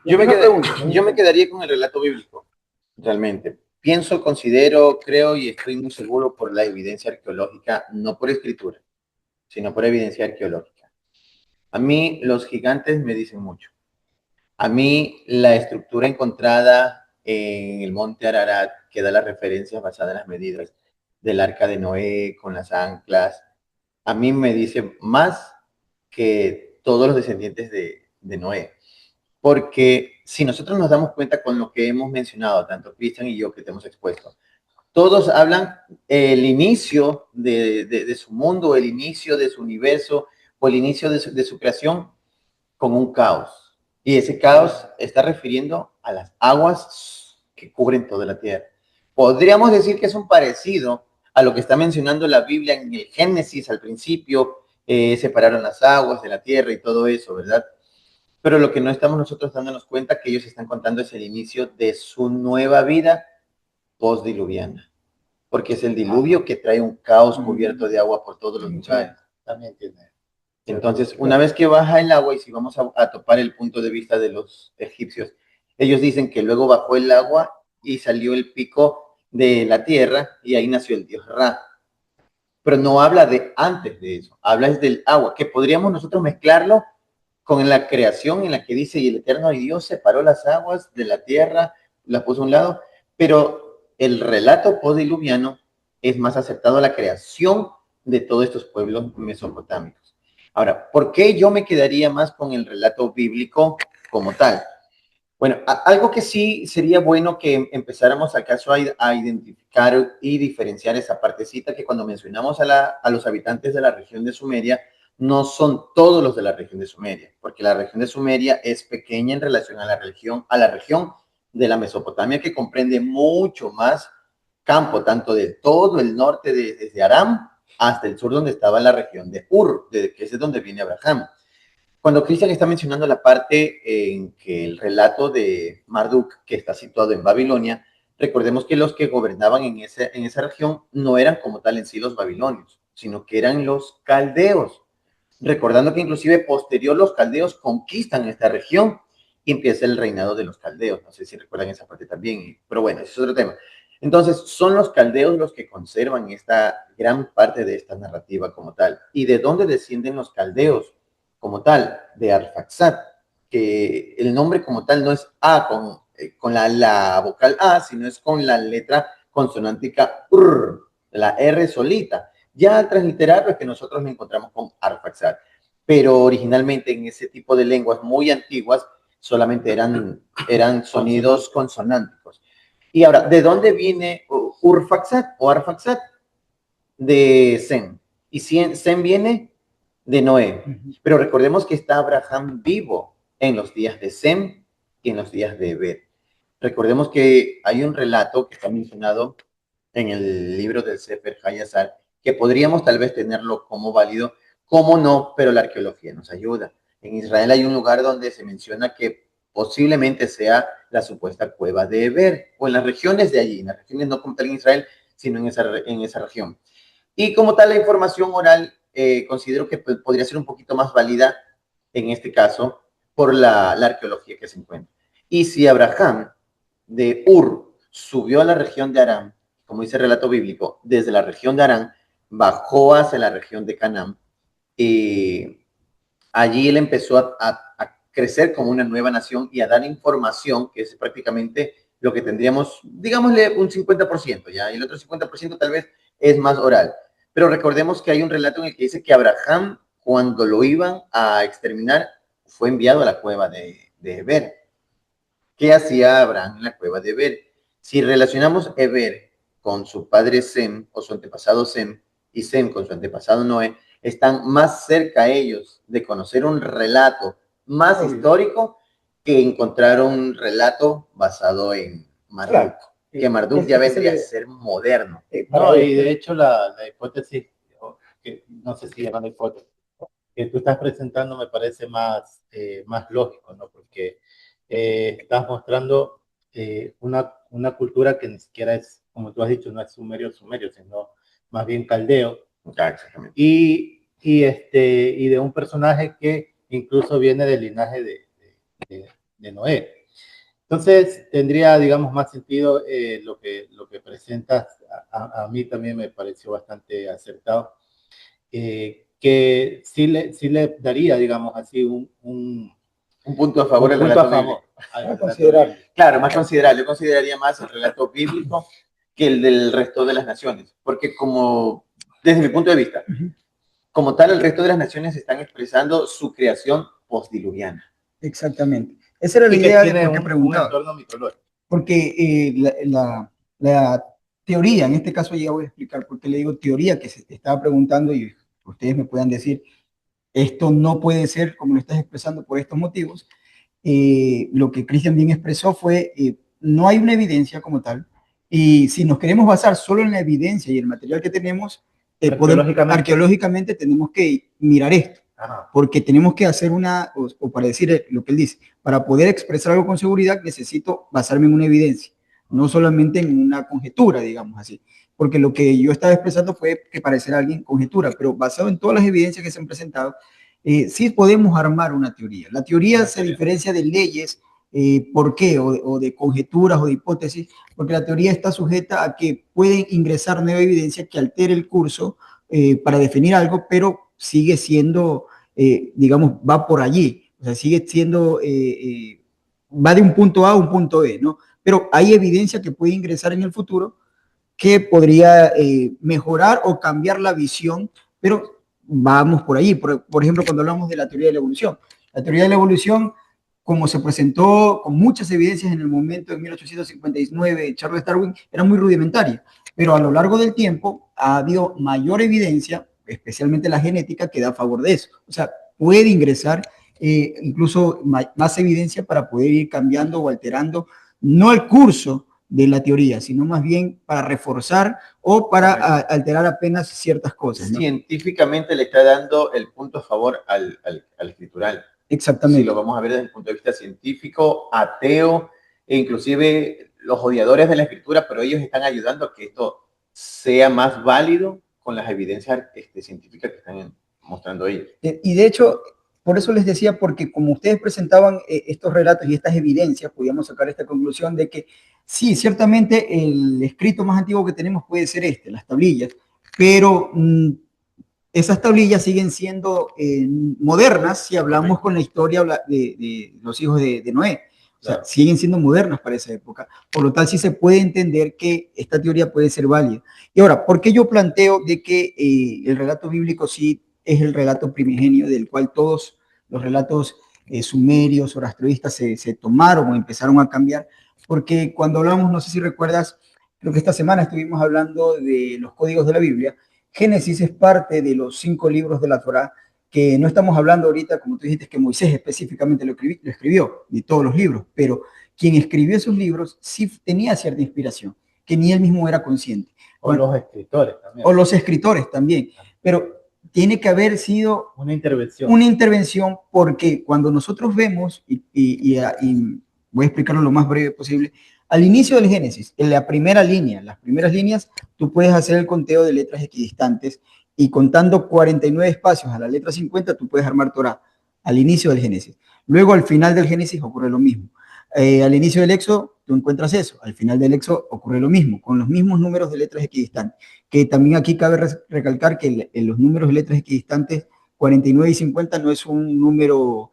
Yo me quedaría con el relato bíblico, realmente. Pienso, considero, creo y estoy muy seguro por la evidencia arqueológica, no por escritura, sino por evidencia arqueológica. A mí los gigantes me dicen mucho. A mí la estructura encontrada en el monte Ararat, que da las referencias basadas en las medidas del arca de Noé con las anclas, a mí me dice más que todos los descendientes de Noé. Porque si nosotros nos damos cuenta con lo que hemos mencionado, tanto Cristian y yo que te hemos expuesto, todos hablan el inicio de su mundo, el inicio de su universo o el inicio de su creación como un caos. Y ese caos está refiriendo a las aguas que cubren toda la tierra. Podríamos decir que es un parecido a lo que está mencionando la Biblia en el Génesis al principio, separaron las aguas de la tierra y todo eso, ¿verdad? Pero lo que no estamos nosotros dándonos cuenta que ellos están contando es el inicio de su nueva vida postdiluviana, porque es el diluvio que trae un caos cubierto de agua por todos los lugares. También tiene. Entonces, una vez que baja el agua, y si vamos a topar el punto de vista de los egipcios, ellos dicen que luego bajó el agua y salió el pico de la tierra y ahí nació el dios Ra. Pero no habla de antes de eso, habla es del agua, que podríamos nosotros mezclarlo con la creación en la que dice, y el Eterno y Dios separó las aguas de la tierra las puso a un lado, pero el relato postdiluviano es más acertado a la creación de todos estos pueblos mesopotámicos. Ahora, ¿por qué yo me quedaría más con el relato bíblico como tal? Bueno, algo que sí sería bueno que empezáramos acaso a identificar y diferenciar esa partecita que cuando mencionamos a los habitantes de la región de Sumeria, no son todos los de la región de Sumeria, porque la región de Sumeria es pequeña en relación a la región de la Mesopotamia, que comprende mucho más campo, tanto de todo el norte desde Aram hasta el sur donde estaba la región de Ur, que es de donde viene Abraham. Cuando Cristian está mencionando la parte en que el relato de Marduk, que está situado en Babilonia, recordemos que los que gobernaban en esa región no eran como tal en sí los babilonios, sino que eran los caldeos. Recordando que inclusive posterior los caldeos conquistan esta región y empieza el reinado de los caldeos. No sé si recuerdan esa parte también, pero bueno, ese es otro tema. Entonces, son los caldeos los que conservan esta gran parte de esta narrativa como tal. ¿Y de dónde descienden los caldeos? Como tal, de Arfaxad, que el nombre como tal no es A con la vocal A, sino es con la letra consonántica R, la R solita. Ya al transliterar, pues que nosotros nos encontramos con Arfaxad, pero originalmente en ese tipo de lenguas muy antiguas solamente eran sonidos consonánticos. Y ahora, ¿de dónde viene Urfaxad o Arfaxad? De Sem. Y Sem viene de Noé. Pero recordemos que está Abraham vivo en los días de Sem y en los días de Eber. Recordemos que hay un relato que está mencionado en el libro del Sefer Hayazar, que podríamos tal vez tenerlo como válido, como no, pero la arqueología nos ayuda. En Israel hay un lugar donde se menciona que posiblemente sea la supuesta cueva de Eber, o en las regiones de allí, en las regiones no como tal en Israel, sino en esa región. Y como tal, la información oral considero que podría ser un poquito más válida en este caso por la arqueología que se encuentra. Y si Abraham de Ur subió a la región de Aram, como dice el relato bíblico, desde la región de Aram, bajó hacia la región de Canaán, y allí él empezó a crecer como una nueva nación y a dar información, que es prácticamente lo que tendríamos, digámosle, un 50%, ¿ya? Y el otro 50% tal vez es más oral. Pero recordemos que hay un relato en el que dice que Abraham, cuando lo iban a exterminar, fue enviado a la cueva de Eber. ¿Qué hacía Abraham en la cueva de Eber? Si relacionamos Eber con su padre Sem o su antepasado Sem y Sem con su antepasado Noé, están más cerca ellos de conocer un relato más histórico que encontrar un relato basado en Marduk. Claro. Que Marduk ya vendría a ser moderno. No, y de hecho la hipótesis, que no sé si llaman la hipótesis, que tú estás presentando me parece más lógico, ¿no? Porque estás mostrando una cultura que ni siquiera es, como tú has dicho, no es sumerio, sino más bien caldeo. Exactamente. Y de un personaje que incluso viene del linaje de Noé. Entonces, tendría, digamos, más sentido lo que presentas. A mí también me pareció bastante acertado. Que sí le daría, digamos, así un punto a favor. Un punto a favor. Claro, más considerable. Yo consideraría más el relato bíblico que el del resto de las naciones. Porque desde mi punto de vista, como tal, el resto de las naciones están expresando su creación postdiluviana. Exactamente. Esa era la idea de por qué preguntaba. Porque la teoría, en este caso ya voy a explicar por qué le digo teoría, que se estaba preguntando y ustedes me puedan decir, esto no puede ser como lo estás expresando por estos motivos. Lo que Cristian bien expresó fue, no hay una evidencia como tal, y si nos queremos basar solo en la evidencia y el material que tenemos, arqueológicamente tenemos que mirar esto. Ajá. Porque tenemos que hacer o para decir lo que él dice, para poder expresar algo con seguridad necesito basarme en una evidencia, no solamente en una conjetura, digamos así. Porque lo que yo estaba expresando fue que pareciera alguien conjetura, pero basado en todas las evidencias que se han presentado, sí podemos armar una teoría. La teoría se diferencia de leyes, ¿por qué? O de conjeturas o de hipótesis, porque la teoría está sujeta a que pueden ingresar nueva evidencia que altere el curso para definir algo, pero sigue siendo, digamos, va por allí. O sea, sigue siendo va de un punto A a un punto B, ¿no? Pero hay evidencia que puede ingresar en el futuro que podría mejorar o cambiar la visión, pero vamos por ahí. Por ejemplo, cuando hablamos de la teoría de la evolución. La teoría de la evolución, como se presentó con muchas evidencias en el momento de 1859, Charles Darwin, era muy rudimentaria, pero a lo largo del tiempo ha habido mayor evidencia, especialmente la genética, que da a favor de eso. O sea, puede ingresar incluso más evidencia para poder ir cambiando o alterando, no el curso de la teoría, sino más bien para reforzar o para alterar apenas ciertas cosas, ¿no? Científicamente le está dando el punto a favor al escritural. Exactamente. Si lo vamos a ver desde el punto de vista científico, ateo, e inclusive los odiadores de la escritura, pero ellos están ayudando a que esto sea más válido con las evidencias científicas que están mostrando ellos. Y de hecho, por eso les decía, porque como ustedes presentaban estos relatos y estas evidencias, podíamos sacar esta conclusión de que sí, ciertamente el escrito más antiguo que tenemos puede ser las tablillas, pero esas tablillas siguen siendo modernas si hablamos con la historia de los hijos de Noé. O sea, siguen siendo modernas para esa época. Por lo tal, sí se puede entender que esta teoría puede ser válida. Y ahora, ¿por qué yo planteo de que el relato bíblico sí es el relato primigenio del cual todos los relatos sumerios, zoroastristas se tomaron o empezaron a cambiar? Porque cuando hablamos, no sé si recuerdas, creo que esta semana estuvimos hablando de los códigos de la Biblia. Génesis es parte de los 5 libros de la Torá, que no estamos hablando ahorita, como tú dijiste, que Moisés específicamente lo escribió, de todos los libros, pero quien escribió esos libros sí tenía cierta inspiración, que ni él mismo era consciente. O los escritores también. O los escritores también, pero tiene que haber sido una intervención porque cuando nosotros vemos, y voy a explicarlo lo más breve posible, al inicio del Génesis, en la primera línea, las primeras líneas, tú puedes hacer el conteo de letras equidistantes y contando 49 espacios a la letra 50, tú puedes armar Torah al inicio del Génesis. Luego, al final del Génesis ocurre lo mismo. Al inicio del Éxodo, tú encuentras eso. Al final del Éxodo ocurre lo mismo, con los mismos números de letras equidistantes. Que también aquí cabe recalcar que los números de letras equidistantes 49 y 50 no es un número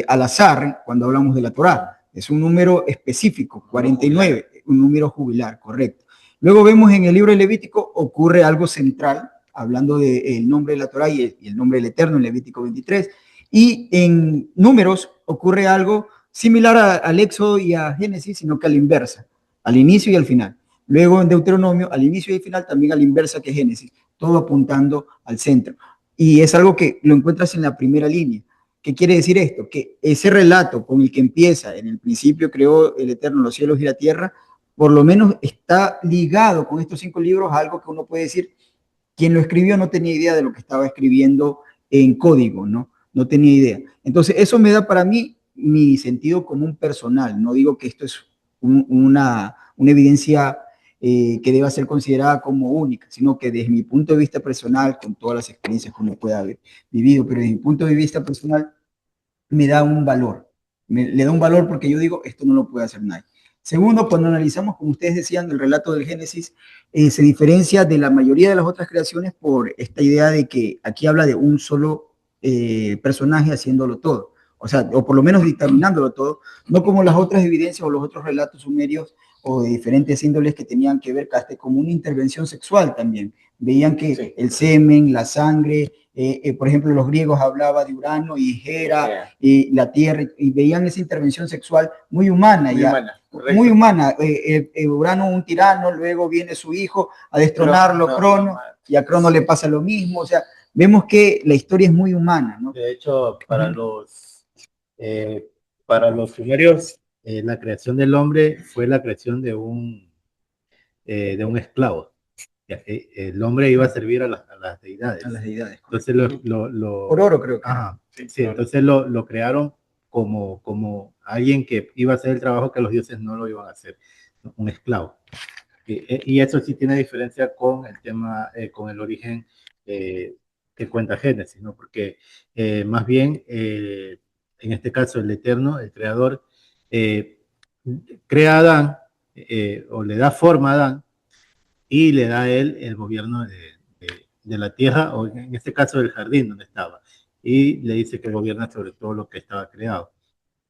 al azar cuando hablamos de la Torah. Es un número específico, 49, un número jubilar, correcto. Luego vemos en el libro de Levítico ocurre algo central, hablando del nombre de la Torah y el nombre del Eterno en Levítico 23. Y en Números ocurre algo similar al Éxodo y a Génesis, sino que a la inversa, al inicio y al final. Luego en Deuteronomio, al inicio y al final, también a la inversa que Génesis, todo apuntando al centro. Y es algo que lo encuentras en la primera línea. ¿Qué quiere decir esto? Que ese relato con el que empieza, en el principio creó el Eterno los cielos y la tierra, por lo menos está ligado con estos 5 libros a algo que uno puede decir, quien lo escribió no tenía idea de lo que estaba escribiendo en código, ¿no? No tenía idea. Entonces, eso me da para mí mi sentido común personal. No digo que esto es una evidencia que deba ser considerada como única, sino que desde mi punto de vista personal, con todas las experiencias que uno pueda haber vivido, pero desde mi punto de vista personal, me da un valor. Le da un valor porque yo digo, esto no lo puede hacer nadie. Segundo, cuando analizamos, como ustedes decían, el relato del Génesis, se diferencia de la mayoría de las otras creaciones por esta idea de que aquí habla de un solo personaje haciéndolo todo, o sea, o por lo menos dictaminándolo todo, no como las otras evidencias o los otros relatos sumerios o de diferentes índoles que tenían que ver casi como una intervención sexual también. Veían que el semen, la sangre, por ejemplo, los griegos hablaban de Urano y Hera, y la tierra, y veían esa intervención sexual muy humana. Muy humana. Urano un tirano, luego viene su hijo a destronarlo, Crono, y a Crono le pasa lo mismo. O sea, vemos que la historia es muy humana, ¿no? De hecho, para los sumerios, la creación del hombre fue la creación de un esclavo. El hombre iba a servir a las deidades. A las deidades. Entonces por oro, creo que. Sí, entonces lo crearon como alguien que iba a hacer el trabajo que los dioses no lo iban a hacer, un esclavo. Y eso sí tiene diferencia con el tema, con el origen que cuenta Génesis, ¿no? Porque más bien, en este caso, el Eterno, el Creador, crea a Adán, o le da forma a Adán, y le da a él el gobierno de la tierra, o en este caso del jardín donde estaba, y le dice que gobierna sobre todo lo que estaba creado.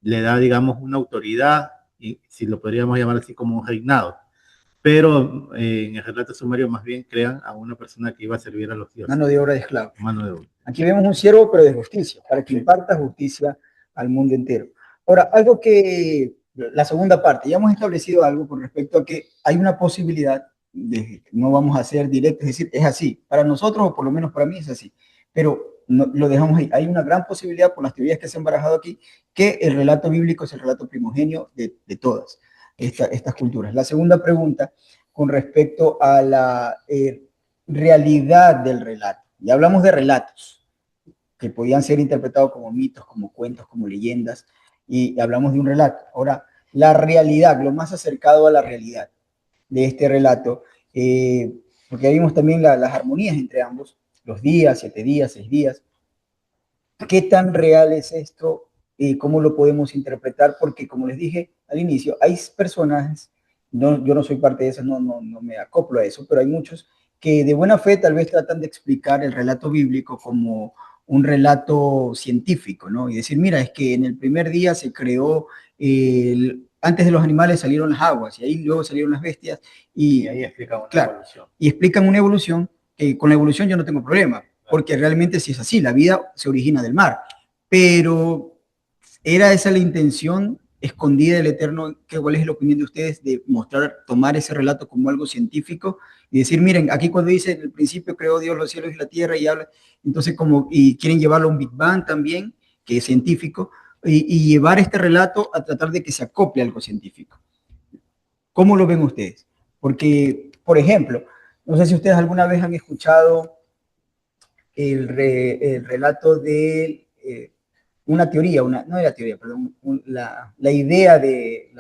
le da, digamos, una autoridad, y si lo podríamos llamar así como un reinado. Pero en el relato sumerio más bien crean a una persona que iba a servir a los dioses. Mano de obra de esclavo. Mano de obra. Aquí vemos un siervo, pero de justicia, para que imparta justicia al mundo entero. Ahora, algo que, la segunda parte, ya hemos establecido algo con respecto a que hay una posibilidad de, no vamos a ser directos, es decir, es así, para nosotros, o por lo menos para mí es así, pero no, lo dejamos ahí. Hay una gran posibilidad, por las teorías que se han barajado aquí, que el relato bíblico es el relato primogenio de todas estas culturas. La segunda pregunta, con respecto a la realidad del relato. Ya hablamos de relatos que podían ser interpretados como mitos, como cuentos, como leyendas, y hablamos de un relato. Ahora, la realidad, lo más acercado a la realidad de este relato, porque vimos también las armonías entre ambos, los días, 7 días, 6 días. ¿Qué tan real es esto? ¿Cómo lo podemos interpretar? Porque, como les dije al inicio, hay personajes, no, yo no soy parte de eso, no me acoplo a eso, pero hay muchos que de buena fe tal vez tratan de explicar el relato bíblico como un relato científico, ¿no? Y decir, mira, es que en el primer día se creó, antes de los animales salieron las aguas, y ahí luego salieron las bestias, y ahí explican una evolución. Y explican una evolución, que con la evolución yo no tengo problema, porque realmente sí es así, la vida se origina del mar, pero ¿era esa la intención escondida del Eterno? ¿Cuál es la opinión de ustedes de mostrar, tomar ese relato como algo científico y decir, miren, aquí cuando dice en el principio creó Dios los cielos y la tierra y habla, entonces como, y quieren llevarlo a un Big Bang también, que es científico, y llevar este relato a tratar de que se acople a algo científico? ¿Cómo lo ven ustedes? Porque, por ejemplo, no sé si ustedes alguna vez han escuchado el relato de una teoría, no era teoría, perdón, la idea de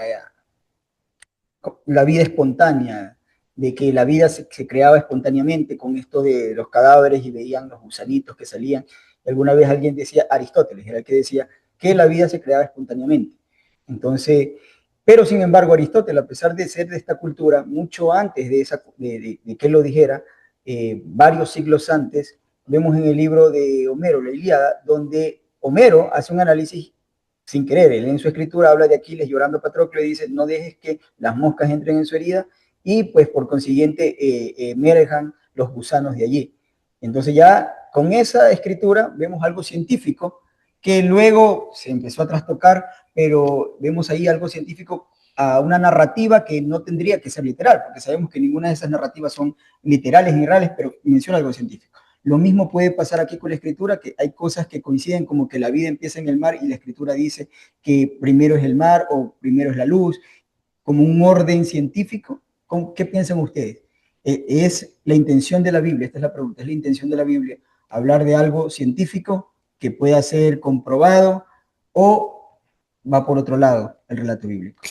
la vida espontánea, de que la vida se creaba espontáneamente con esto de los cadáveres y veían los gusanitos que salían. Alguna vez alguien decía, Aristóteles era el que decía que la vida se creaba espontáneamente. Entonces, pero sin embargo, Aristóteles, a pesar de ser de esta cultura, mucho antes de que él lo dijera, varios siglos antes, vemos en el libro de Homero, la Ilíada, donde Homero hace un análisis sin querer. Él en su escritura habla de Aquiles llorando a Patroclo y dice, no dejes que las moscas entren en su herida y pues por consiguiente emerjan los gusanos de allí. Entonces ya con esa escritura vemos algo científico que luego se empezó a trastocar, pero vemos ahí algo científico a una narrativa que no tendría que ser literal, porque sabemos que ninguna de esas narrativas son literales ni reales, pero menciona algo científico. Lo mismo puede pasar aquí con la escritura, que hay cosas que coinciden, como que la vida empieza en el mar y la escritura dice que primero es el mar o primero es la luz, como un orden científico. ¿Qué piensan ustedes? ¿Es la intención de la Biblia? Esta es la pregunta. ¿Es la intención de la Biblia hablar de algo científico que pueda ser comprobado o va por otro lado el relato bíblico?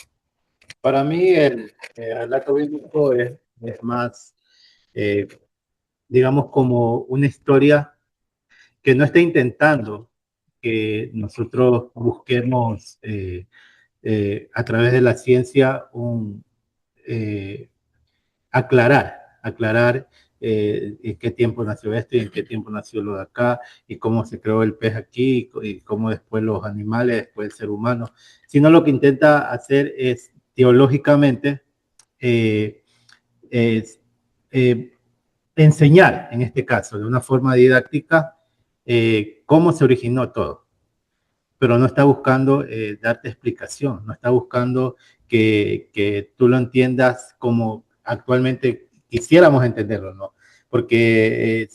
Para mí el relato bíblico es más, digamos, como una historia que no está intentando que nosotros busquemos a través de la ciencia eh, aclarar en qué tiempo nació esto y en qué tiempo nació lo de acá y cómo se creó el pez aquí y cómo después los animales, después el ser humano, sino lo que intenta hacer es teológicamente eh, es, eh, enseñar, en este caso, de una forma didáctica, cómo se originó todo, pero no está buscando darte explicación, no está buscando que tú lo entiendas como actualmente quisiéramos entenderlo, ¿no? Porque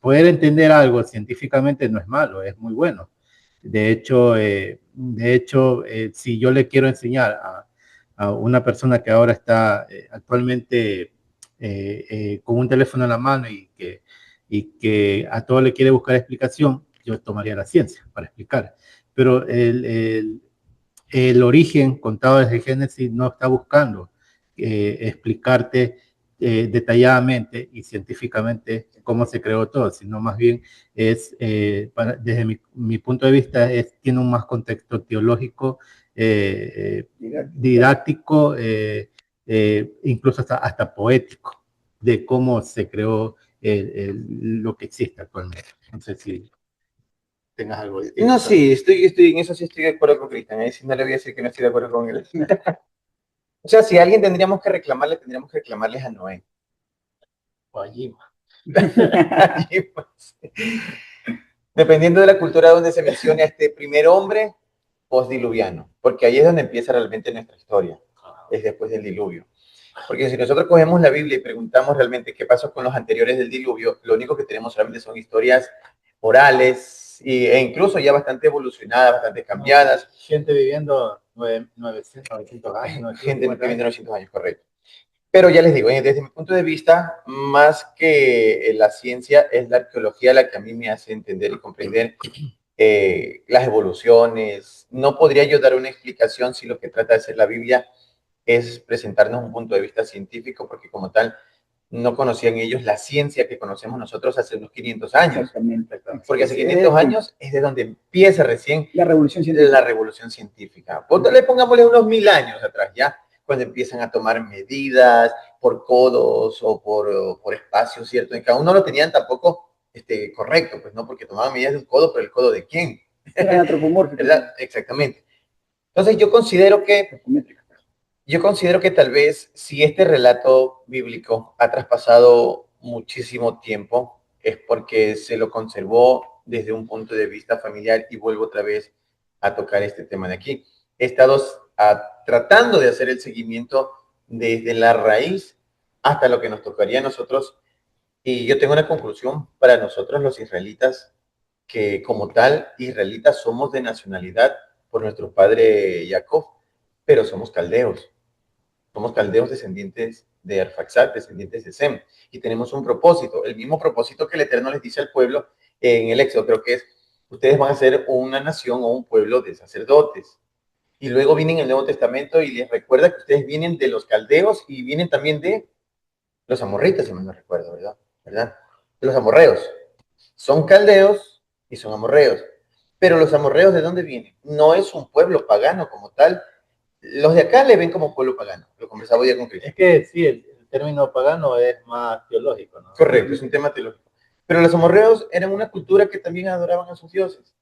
poder entender algo científicamente no es malo, es muy bueno. De hecho, si yo le quiero enseñar a una persona que ahora está actualmente con un teléfono en la mano y que a todo le quiere buscar explicación, yo tomaría la ciencia para explicar. Pero el origen contado desde Génesis no está buscando explicarte detalladamente y científicamente cómo se creó todo, sino más bien desde mi punto de vista, tiene un más contexto teológico, didáctico, incluso hasta poético, de cómo se creó lo que existe actualmente. No sé si tengas algo distinto. No, sí, en eso sí estoy de acuerdo con Cristian. Ahí sí no le voy a decir que no estoy de acuerdo con él. O sea, si a alguien tendríamos que reclamarles a Noé. O allí. Allí, pues. Dependiendo de la cultura donde se mencione a este primer hombre postdiluviano, porque ahí es donde empieza realmente nuestra historia, es después del diluvio. Porque si nosotros cogemos la Biblia y preguntamos realmente qué pasó con los anteriores del diluvio, lo único que tenemos realmente son historias orales e incluso ya bastante evolucionadas, bastante cambiadas. Gente viviendo 900 años. Gente viviendo 900 años, correcto. Pero ya les digo, desde mi punto de vista, más que la ciencia, es la arqueología la que a mí me hace entender y comprender las evoluciones. No podría yo dar una explicación si lo que trata de hacer la Biblia es presentarnos un punto de vista científico, porque como tal, no conocían ellos la ciencia que conocemos nosotros hace unos 500 años. Exactamente. Porque hace 500 años es de donde empieza recién la revolución científica. La revolución científica. Le pongámosle unos 1000 años atrás ya, cuando empiezan a tomar medidas por codos o por espacios, ¿cierto? Y cada uno lo tenían tampoco correcto, pues no, porque tomaban medidas de un codo, pero ¿el codo de quién? Era antropomórfico. ¿Verdad? Exactamente. Entonces yo considero que tal vez si este relato bíblico ha traspasado muchísimo tiempo, es porque se lo conservó desde un punto de vista familiar, y vuelvo otra vez a tocar este tema de aquí. He estado tratando de hacer el seguimiento desde la raíz hasta lo que nos tocaría a nosotros, y yo tengo una conclusión para nosotros los israelitas, que como tal, israelitas somos de nacionalidad por nuestro padre Jacob, pero somos caldeos. Somos caldeos descendientes de Arfaxad, descendientes de Sem, y tenemos un propósito, el mismo propósito que el Eterno les dice al pueblo en el Éxodo, creo que es, ustedes van a ser una nación o un pueblo de sacerdotes. Y luego viene en el Nuevo Testamento y les recuerda que ustedes vienen de los caldeos y vienen también de los amorritas, si mal no recuerdo, ¿verdad? De los amorreos. Son caldeos y son amorreos. Pero los amorreos, ¿de dónde vienen? No es un pueblo pagano como tal. Los de acá le ven como pueblo pagano. Lo conversaba hoy con Cristo. Es que sí, el término pagano es más teológico, ¿no? Correcto, es un tema teológico. Pero los amorreos eran una cultura que también adoraban a sus dioses.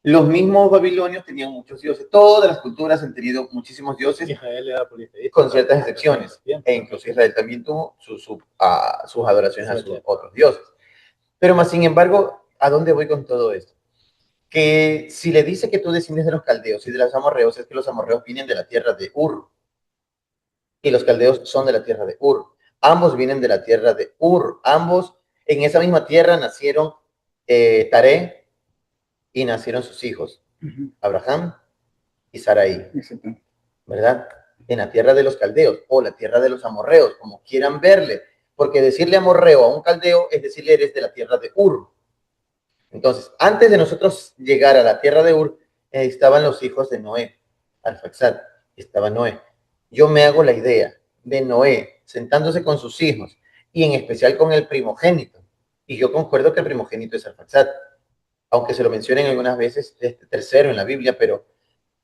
Los mismos babilonios tenían muchos dioses. Todas las culturas han tenido muchísimos dioses, Israel era politeísta, con ciertas excepciones. E incluso Israel también tuvo sus adoraciones a sus otros dioses. Pero más sin embargo, ¿a dónde voy con todo esto? Que si le dice que tú desciendes de los caldeos y de los amorreos, es que los amorreos vienen de la tierra de Ur. Y los caldeos son de la tierra de Ur. Ambos vienen de la tierra de Ur. Ambos en esa misma tierra nacieron Taré y nacieron sus hijos, Abraham y Sarai, ¿verdad? En la tierra de los caldeos o la tierra de los amorreos, como quieran verle, porque decirle amorreo a un caldeo es decirle eres de la tierra de Ur. Entonces, antes de nosotros llegar a la tierra de Ur, estaban los hijos de Noé, Arfaxad, estaba Noé. Yo me hago la idea de Noé sentándose con sus hijos y en especial con el primogénito. Y yo concuerdo que el primogénito es Arfaxad, aunque se lo mencionen algunas veces tercero en la Biblia, pero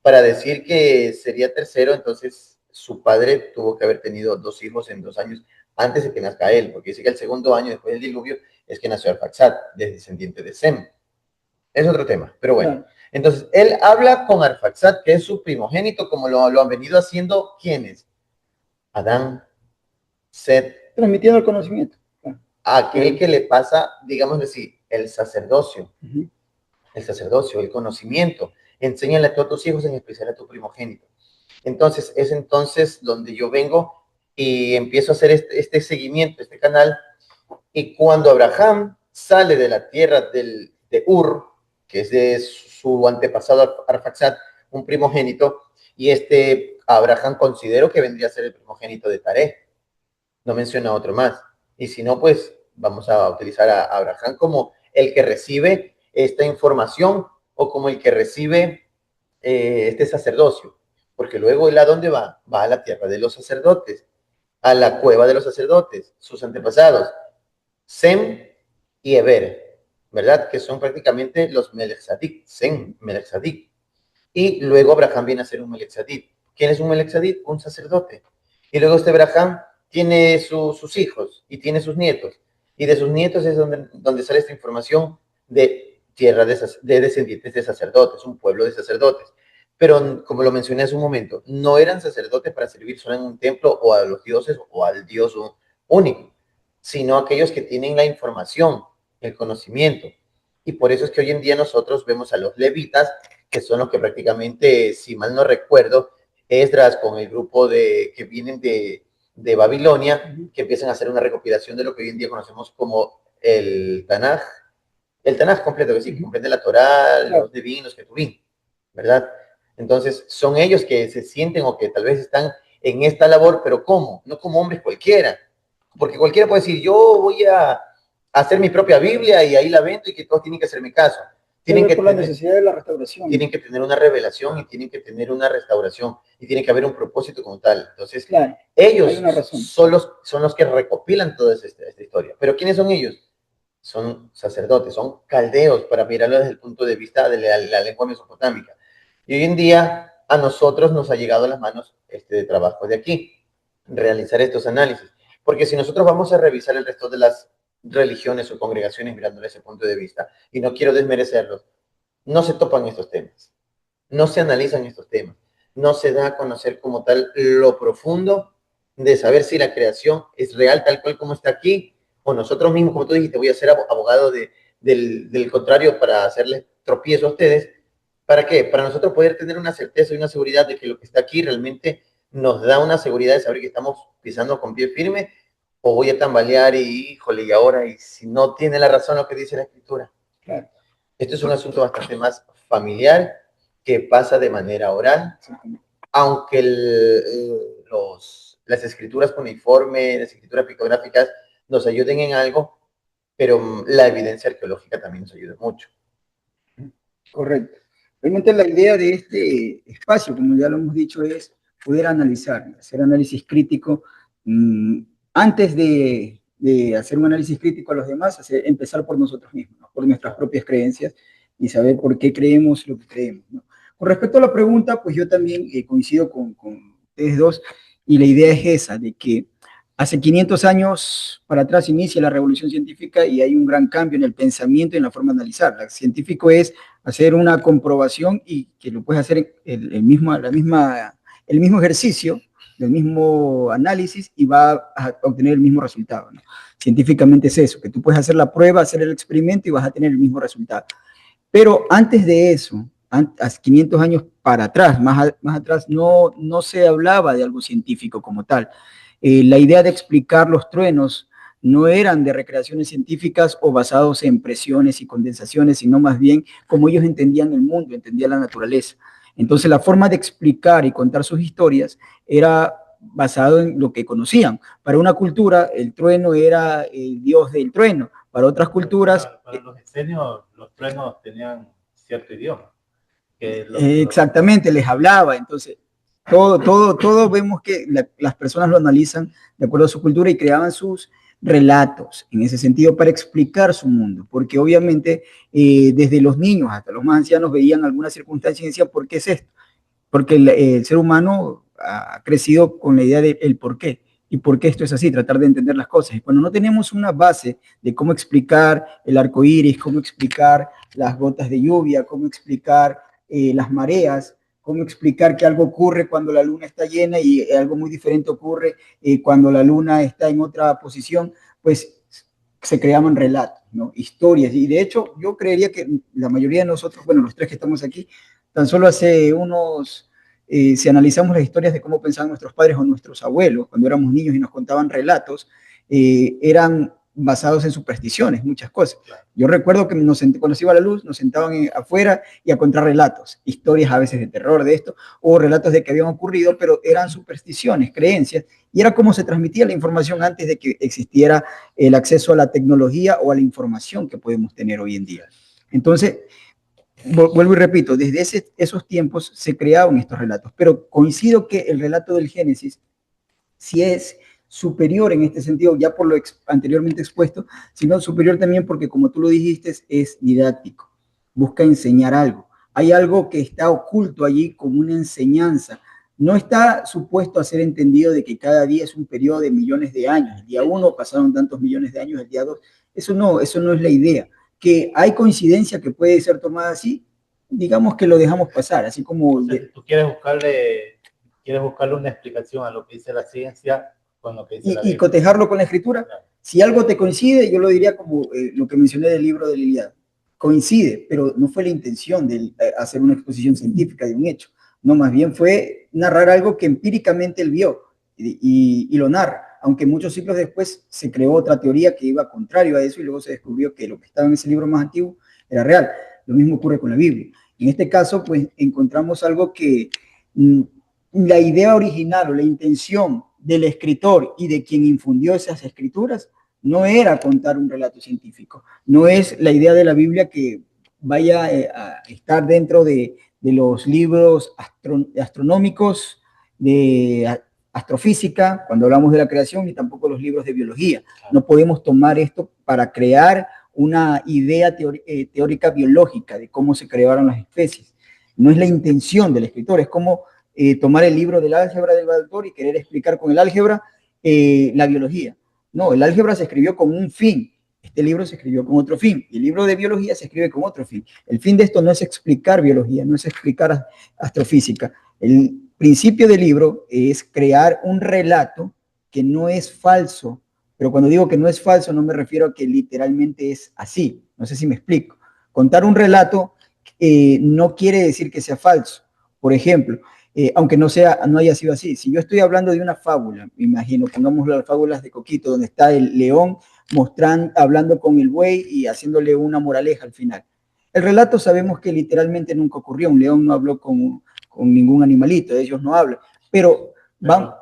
para decir que sería tercero, entonces su padre tuvo que haber tenido 2 hijos en 2 años antes de que nazca él, porque dice que el segundo año después del diluvio es que nació Arfaxad, descendiente de Sem. Es otro tema, pero bueno. Entonces, él habla con Arfaxad, que es su primogénito, como lo han venido haciendo, ¿quiénes? Adán, Set. Transmitiendo el conocimiento. Aquel que le pasa, digamos así, el sacerdocio. El sacerdocio, el conocimiento. Enséñale a todos tus hijos, en especial a tu primogénito. Entonces, es entonces donde yo vengo y empiezo a hacer este seguimiento, este canal. Y cuando Abraham sale de la tierra de Ur, que es de su antepasado Arfaxad, un primogénito, y Abraham considero que vendría a ser el primogénito de Taré. No menciona otro más. Y si no, pues vamos a utilizar a Abraham como el que recibe esta información o como el que recibe este sacerdocio. Porque luego él, ¿a dónde va? Va a la tierra de los sacerdotes, a la cueva de los sacerdotes, sus antepasados, Sem y Eber, ¿verdad? Que son prácticamente los Melech Tzedek, Sem, Melech Tzedek. Y luego Abraham viene a ser un Melech Tzedek. ¿Quién es un Melech Tzedek? Un sacerdote. Y luego Abraham tiene sus hijos y tiene sus nietos. Y de sus nietos es donde sale esta información de tierra de descendientes de sacerdotes, un pueblo de sacerdotes. Pero como lo mencioné hace un momento, no eran sacerdotes para servir solo en un templo o a los dioses o al Dios único, sino aquellos que tienen la información, el conocimiento. Y por eso es que hoy en día nosotros vemos a los levitas, que son los que prácticamente, si mal no recuerdo, Esdras con el grupo que vienen de Babilonia, que empiezan a hacer una recopilación de lo que hoy en día conocemos como el Tanaj completo, que sí, comprende la Torá, los Devín, los Ketuvim, ¿verdad? Entonces, son ellos que se sienten o que tal vez están en esta labor, pero ¿cómo? No como hombres cualquiera, porque cualquiera puede decir, yo voy a hacer mi propia Biblia y ahí la vendo y que todos tienen que hacerme caso. Tienen que tener la necesidad de la restauración. Tienen que tener una revelación y tienen que tener una restauración y tiene que haber un propósito como tal. Entonces, claro, ellos son los que recopilan toda esta historia. Pero ¿quiénes son ellos? Son sacerdotes, son caldeos, para mirarlo desde el punto de vista de la lengua mesopotámica. Y hoy en día a nosotros nos ha llegado a las manos de trabajo de aquí, realizar estos análisis. Porque si nosotros vamos a revisar el resto de las religiones o congregaciones mirándole ese punto de vista, y no quiero desmerecerlos, no se topan estos temas, no se analizan estos temas, no se da a conocer como tal lo profundo de saber si la creación es real tal cual como está aquí, o nosotros mismos, como tú dijiste, voy a ser abogado del contrario para hacerles tropiezo a ustedes. ¿Para qué? Para nosotros poder tener una certeza y una seguridad de que lo que está aquí realmente nos da una seguridad de saber que estamos pisando con pie firme, o voy a tambalear y, híjole, y ahora, y si no tiene la razón lo que dice la Escritura. Claro. Esto es un asunto bastante más familiar que pasa de manera oral, aunque las escrituras cuneiformes, las escrituras pictográficas nos ayuden en algo, pero la evidencia arqueológica también nos ayuda mucho. Correcto. Realmente la idea de este espacio, como ya lo hemos dicho, es poder analizar, hacer análisis crítico. Antes de hacer un análisis crítico a los demás, empezar por nosotros mismos, ¿no? Por nuestras propias creencias y saber por qué creemos lo que creemos, ¿no? Con respecto a la pregunta, pues yo también coincido con ustedes dos, y la idea es esa, de que hace 500 años para atrás inicia la revolución científica y hay un gran cambio en el pensamiento y en la forma de analizar. El científico es hacer una comprobación y que lo puedes hacer el mismo ejercicio, del mismo análisis y va a obtener el mismo resultado, ¿no? Científicamente es eso, que tú puedes hacer la prueba, hacer el experimento y vas a tener el mismo resultado. Pero antes de eso, hace 500 años para atrás, más atrás, no se hablaba de algo científico como tal. La idea de explicar los truenos no eran de recreaciones científicas o basados en presiones y condensaciones, sino más bien como ellos entendían el mundo, entendían la naturaleza. Entonces la forma de explicar y contar sus historias era basado en lo que conocían. Para una cultura el trueno era el dios del trueno, para otras culturas... Para los esenios los truenos tenían cierto idioma. Exactamente, les hablaba, entonces... Todo vemos que las personas lo analizan de acuerdo a su cultura y creaban sus relatos en ese sentido para explicar su mundo, porque obviamente desde los niños hasta los más ancianos veían alguna circunstancia y decían, ¿por qué es esto? Porque el ser humano ha crecido con la idea del por qué y por qué esto es así, tratar de entender las cosas. Y cuando no tenemos una base de cómo explicar el arco iris, cómo explicar las gotas de lluvia, cómo explicar las mareas, cómo explicar que algo ocurre cuando la luna está llena y algo muy diferente ocurre cuando la luna está en otra posición, pues se creaban relatos, ¿no? Historias. Y de hecho, yo creería que la mayoría de nosotros, bueno, los tres que estamos aquí, tan solo hace si analizamos las historias de cómo pensaban nuestros padres o nuestros abuelos cuando éramos niños y nos contaban relatos, eran basados en supersticiones, muchas cosas. Yo recuerdo que cuando se iba la luz, nos sentaban afuera y a contar relatos, historias a veces de terror de esto, o relatos de que habían ocurrido, pero eran supersticiones, creencias, y era como se transmitía la información antes de que existiera el acceso a la tecnología o a la información que podemos tener hoy en día. Entonces, vuelvo y repito, desde esos tiempos se creaban estos relatos, pero coincido que el relato del Génesis sí es superior en este sentido, ya por lo anteriormente expuesto, sino superior también porque, como tú lo dijiste, es didáctico, busca enseñar algo. Hay algo que está oculto allí como una enseñanza. No está supuesto a ser entendido de que cada día es un periodo de millones de años. El día 1 pasaron tantos millones de años, el día 2. Eso no es la idea. que hay coincidencia que puede ser tomada así, digamos que lo dejamos pasar, así como... O sea, tú quieres buscarle una explicación a lo que dice la ciencia con lo que dice la Biblia. Y cotejarlo con la escritura. Claro. Si algo te coincide, yo lo diría como lo que mencioné del libro de la Ilíada. Coincide, pero no fue la intención de hacer una exposición científica de un hecho. No, más bien fue narrar algo que empíricamente él vio y lo narra. Aunque muchos siglos después se creó otra teoría que iba contrario a eso y luego se descubrió que lo que estaba en ese libro más antiguo era real. Lo mismo ocurre con la Biblia. En este caso, pues encontramos algo que la idea original o la intención del escritor y de quien infundió esas escrituras no era contar un relato científico. No es la idea de la Biblia que vaya a estar dentro de los libros astronómicos, de astrofísica, cuando hablamos de la creación, ni tampoco los libros de biología. No podemos tomar esto para crear una idea teórica biológica de cómo se crearon las especies. No es la intención del escritor, es como tomar el libro del álgebra del autor y querer explicar con el álgebra la biología. No, el álgebra se escribió con un fin, este libro se escribió con otro fin, y el libro de biología se escribe con otro fin. El fin de esto no es explicar biología, no es explicar astrofísica. El principio del libro es crear un relato que no es falso, pero cuando digo que no es falso no me refiero a que literalmente es así, no sé si me explico. Contar un relato no quiere decir que sea falso. Por ejemplo, aunque no haya sido así, si yo estoy hablando de una fábula, me imagino, pongamos las fábulas de Coquito, donde está el león hablando con el buey y haciéndole una moraleja al final. El relato sabemos que literalmente nunca ocurrió, un león no habló con ningún animalito, ellos no hablan, pero vamos,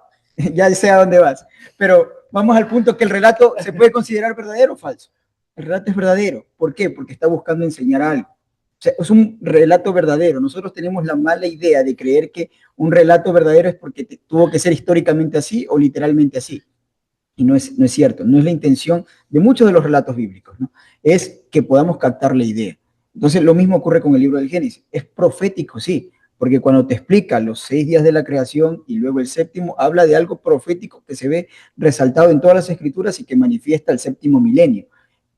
ya sé a dónde vas, pero vamos al punto que el relato se puede considerar verdadero o falso. El relato es verdadero, ¿por qué? Porque está buscando enseñar algo. O sea, es un relato verdadero. Nosotros tenemos la mala idea de creer que un relato verdadero es porque tuvo que ser históricamente así o literalmente así. Y no es cierto, no es la intención de muchos de los relatos bíblicos, ¿no? Es que podamos captar la idea. Entonces, lo mismo ocurre con el libro del Génesis. Es profético, sí, porque cuando te explica los 6 días de la creación y luego el séptimo, habla de algo profético que se ve resaltado en todas las escrituras y que manifiesta el séptimo milenio.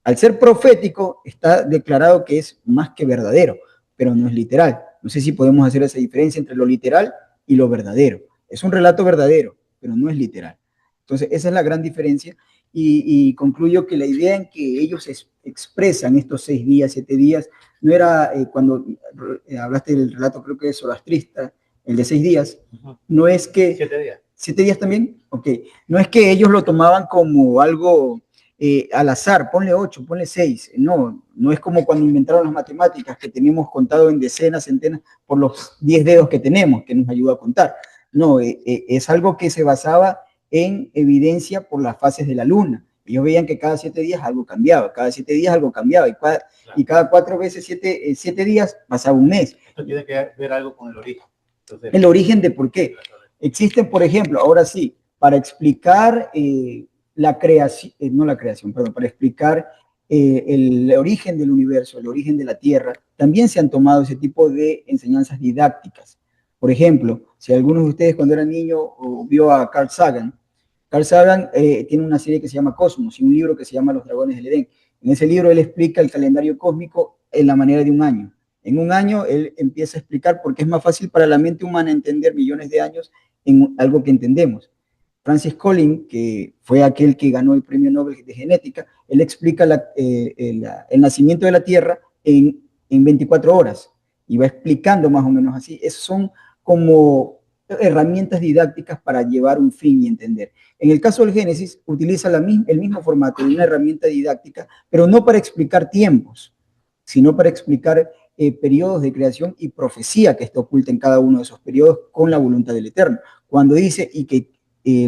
Al ser profético, está declarado que es más que verdadero, pero no es literal. No sé si podemos hacer esa diferencia entre lo literal y lo verdadero. Es un relato verdadero, pero no es literal. Entonces, esa es la gran diferencia y concluyo que la idea en que ellos expresan estos 6 días, 7 días, no era cuando hablaste del relato, creo que es zoroastrista, el de 6 días, no es que... 7 días. 7 días también, ok. No es que ellos lo tomaban como algo... al azar, ponle 8, ponle 6. No, no es como cuando inventaron las matemáticas, que tenemos contado en decenas, centenas, por los 10 dedos que tenemos, que nos ayuda a contar. No, es algo que se basaba en evidencia por las fases de la luna. Ellos veían que cada 7 días algo cambiaba, cada 7 días algo cambiaba, y cada 4 veces 7 días pasaba un mes. Esto tiene que ver algo con el origen. Entonces, el origen de por qué. Existen, por ejemplo, ahora sí, para explicar... para explicar el origen del universo, el origen de la Tierra, también se han tomado ese tipo de enseñanzas didácticas. Por ejemplo, si algunos de ustedes cuando eran niños vio a Carl Sagan tiene una serie que se llama Cosmos y un libro que se llama Los Dragones del Edén. En ese libro él explica el calendario cósmico en la manera de un año. En un año él empieza a explicar por qué es más fácil para la mente humana entender millones de años en algo que entendemos. Francis Collins, que fue aquel que ganó el premio Nobel de Genética, él explica el nacimiento de la Tierra en 24 horas y va explicando más o menos así. Esos son como herramientas didácticas para llevar un fin y entender. En el caso del Génesis, utiliza el mismo formato de una herramienta didáctica, pero no para explicar tiempos, sino para explicar periodos de creación y profecía que está oculta en cada uno de esos periodos con la voluntad del Eterno. Cuando dice y que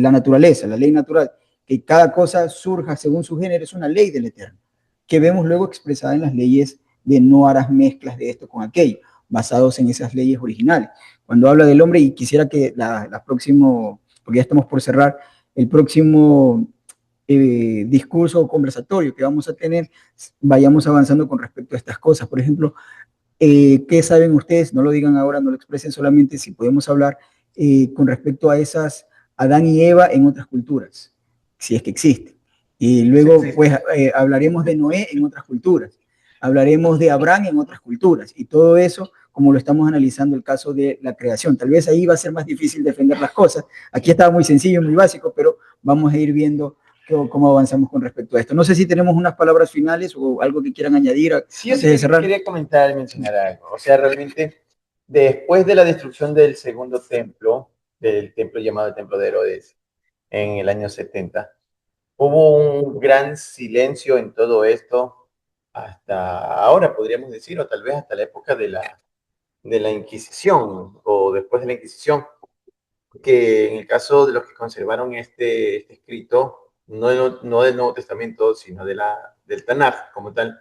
la naturaleza, la ley natural, que cada cosa surja según su género, es una ley del Eterno, que vemos luego expresada en las leyes de no harás mezclas de esto con aquello, basados en esas leyes originales. Cuando habla del hombre, y quisiera que la próximo, porque ya estamos por cerrar, el próximo discurso o conversatorio que vamos a tener, vayamos avanzando con respecto a estas cosas. Por ejemplo, ¿qué saben ustedes? No lo digan ahora, no lo expresen solamente, si podemos hablar con respecto a esas Adán y Eva en otras culturas, si es que existen. Y luego, pues, hablaremos de Noé en otras culturas. hablaremos de Abraham en otras culturas, y todo eso como lo estamos analizando el caso de la creación. Tal vez ahí va a ser más difícil defender las cosas. Aquí estaba muy sencillo, muy básico, pero vamos a ir viendo cómo avanzamos con respecto a esto. No sé si tenemos unas palabras finales o algo que quieran añadir sí, antes de cerrar. Quería comentar, mencionar algo. O sea, realmente, después de la destrucción del segundo templo, del templo llamado el Templo de Herodes, en el año 70, hubo un gran silencio en todo esto hasta ahora, podríamos decir, o tal vez hasta la época de la Inquisición, o después de la Inquisición, que en el caso de los que conservaron este escrito, no del Nuevo Testamento, sino del Tanaj como tal,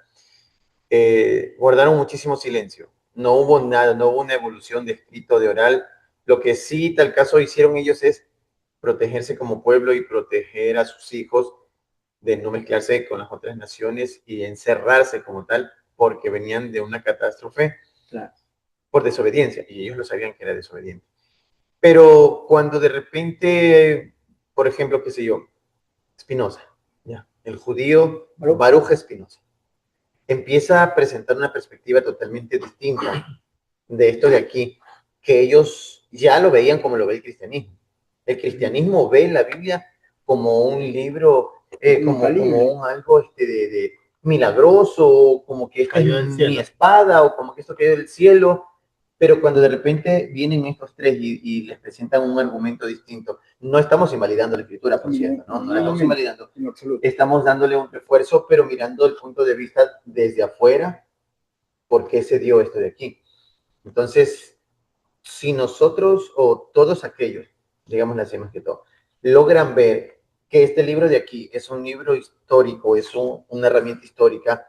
guardaron muchísimo silencio. No hubo nada, no hubo una evolución de escrito, de oral. Lo que sí, tal caso, hicieron ellos es protegerse como pueblo y proteger a sus hijos de no mezclarse con las otras naciones y encerrarse como tal, porque venían de una catástrofe, claro, por desobediencia, y ellos lo sabían que era desobediente. Pero cuando de repente, por ejemplo, qué sé yo, Spinoza, ¿ya? El judío Baruch Spinoza, empieza a presentar una perspectiva totalmente distinta de esto de aquí, que ellos ya lo veían como lo ve el cristianismo. El cristianismo ve la Biblia como un libro, como un algo de milagroso, como que esta es mi espada, o como que esto cayó del cielo. Pero cuando de repente vienen estos tres y les presentan un argumento distinto, no estamos invalidando la escritura, por cierto, no la estamos invalidando, estamos dándole un refuerzo, pero mirando el punto de vista desde afuera, por qué se dio esto de aquí. Entonces, si nosotros o todos aquellos, digamos así más que todo, logran ver que este libro de aquí es un libro histórico, es una herramienta histórica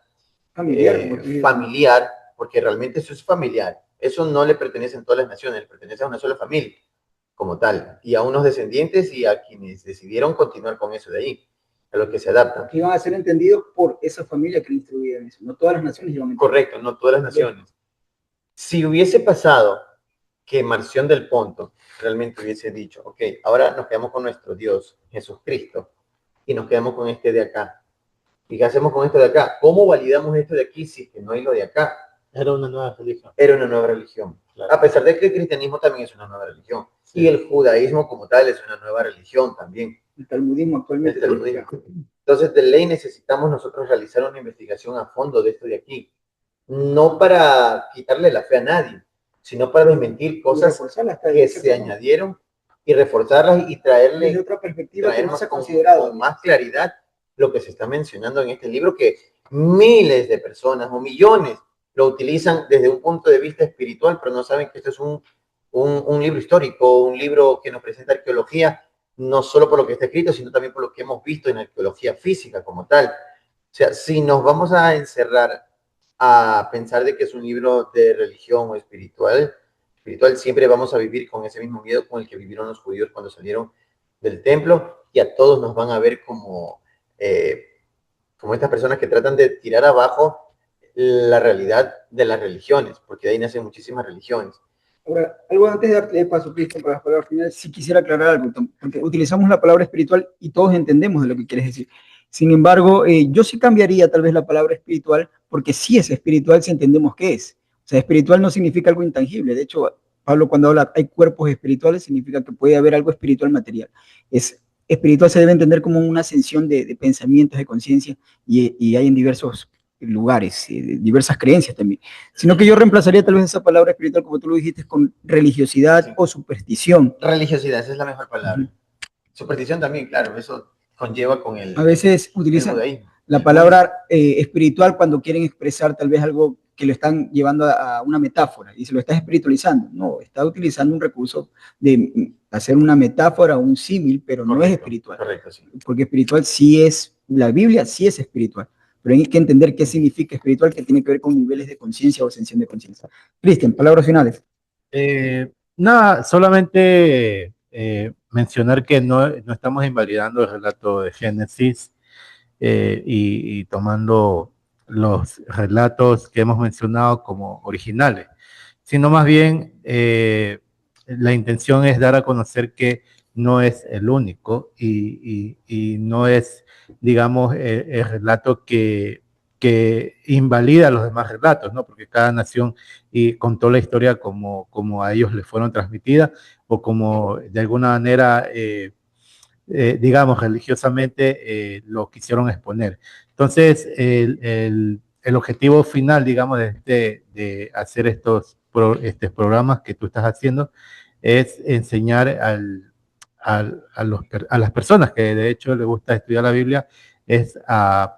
familiar, porque realmente eso es familiar. Eso no le pertenece a todas las naciones, le pertenece a una sola familia como tal, y a unos descendientes y a quienes decidieron continuar con eso de ahí, a los que se adaptan. Que iban a ser entendidos por esa familia que instruían eso. No todas las naciones iban a entender. Correcto, no todas las naciones. Si hubiese pasado que Marción del Ponto realmente hubiese dicho, ok, ahora nos quedamos con nuestro Dios, Jesucristo, y nos quedamos con este de acá. ¿Y qué hacemos con esto de acá? ¿Cómo validamos esto de aquí si es que no hay lo de acá? Era una nueva religión. Era una nueva religión. Claro. A pesar de que el cristianismo también es una nueva religión. Sí. Y el judaísmo como tal es una nueva religión también. El talmudismo actualmente. El talmudismo. Entonces, de ley necesitamos nosotros realizar una investigación a fondo de esto de aquí. No para quitarle la fe a nadie, sino para desmentir cosas que se añadieron y reforzarlas y traerle desde otra perspectiva traer más con más claridad lo que se está mencionando en este libro, que miles de personas o millones lo utilizan desde un punto de vista espiritual, pero no saben que esto es un libro histórico, un libro que nos presenta arqueología, no solo por lo que está escrito, sino también por lo que hemos visto en arqueología física como tal. O sea, si nos vamos a encerrar a pensar de que es un libro de religión o espiritual, siempre vamos a vivir con ese mismo miedo con el que vivieron los judíos cuando salieron del templo, y a todos nos van a ver como estas personas que tratan de tirar abajo la realidad de las religiones, porque de ahí nacen muchísimas religiones. Ahora, algo antes de darte paso, Cristian, para las palabras finales, sí quisiera aclarar algo, porque utilizamos la palabra espiritual y todos entendemos de lo que quieres decir. Sin embargo, yo sí cambiaría tal vez la palabra espiritual, porque sí es espiritual si entendemos qué es. O sea, espiritual no significa algo intangible. De hecho, Pablo cuando habla hay cuerpos espirituales, significa que puede haber algo espiritual material. Espiritual se debe entender como una ascensión de pensamientos, de conciencia, y hay en diversos lugares, diversas creencias también. Sino que yo reemplazaría tal vez esa palabra espiritual, como tú lo dijiste, con religiosidad, sí, o superstición. Religiosidad, esa es la mejor palabra. Superstición también, claro, eso conlleva con el... A veces utilizan la palabra espiritual cuando quieren expresar tal vez algo que lo están llevando a una metáfora y se lo está espiritualizando. No, está utilizando un recurso de hacer una metáfora o un símil, pero correcto, no es espiritual. Correcto, sí. Porque espiritual sí es, la Biblia sí es espiritual, pero hay que entender qué significa espiritual, que tiene que ver con niveles de conciencia o ascensión de conciencia. Cristian, palabras finales. Nada, solamente mencionar que no estamos invalidando el relato de Génesis y tomando los relatos que hemos mencionado como originales, sino más bien la intención es dar a conocer que no es el único y no es, digamos, el relato que que invalida los demás relatos, ¿no? Porque cada nación contó la historia como a ellos les fueron transmitidas o como de alguna manera, digamos, religiosamente lo quisieron exponer. Entonces, el objetivo final, digamos, de hacer estos programas que tú estás haciendo es enseñar a las personas que de hecho les gusta estudiar la Biblia, es a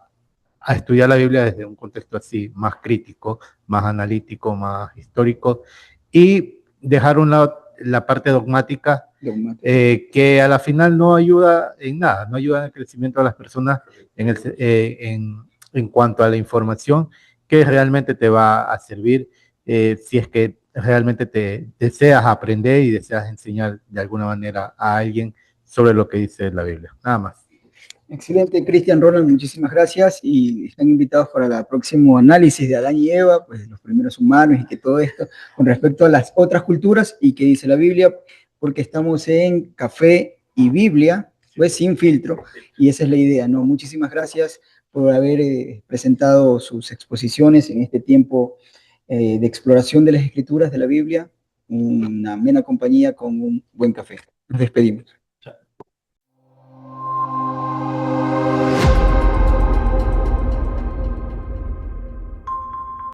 estudiar la Biblia desde un contexto así más crítico, más analítico, más histórico, y dejar a un lado la parte dogmática, que a la final no ayuda en nada, no ayuda en el crecimiento de las personas en cuanto a la información que realmente te va a servir si es que realmente te deseas aprender y deseas enseñar de alguna manera a alguien sobre lo que dice la Biblia. Nada más. Excelente, Cristian, Ronald, muchísimas gracias y están invitados para el próximo análisis de Adán y Eva, pues los primeros humanos y que todo esto con respecto a las otras culturas y qué dice la Biblia, porque estamos en Café y Biblia, pues sin filtro, y esa es la idea, ¿no? Muchísimas gracias por haber presentado sus exposiciones en este tiempo de exploración de las escrituras de la Biblia, una amena compañía con un buen café. Nos despedimos.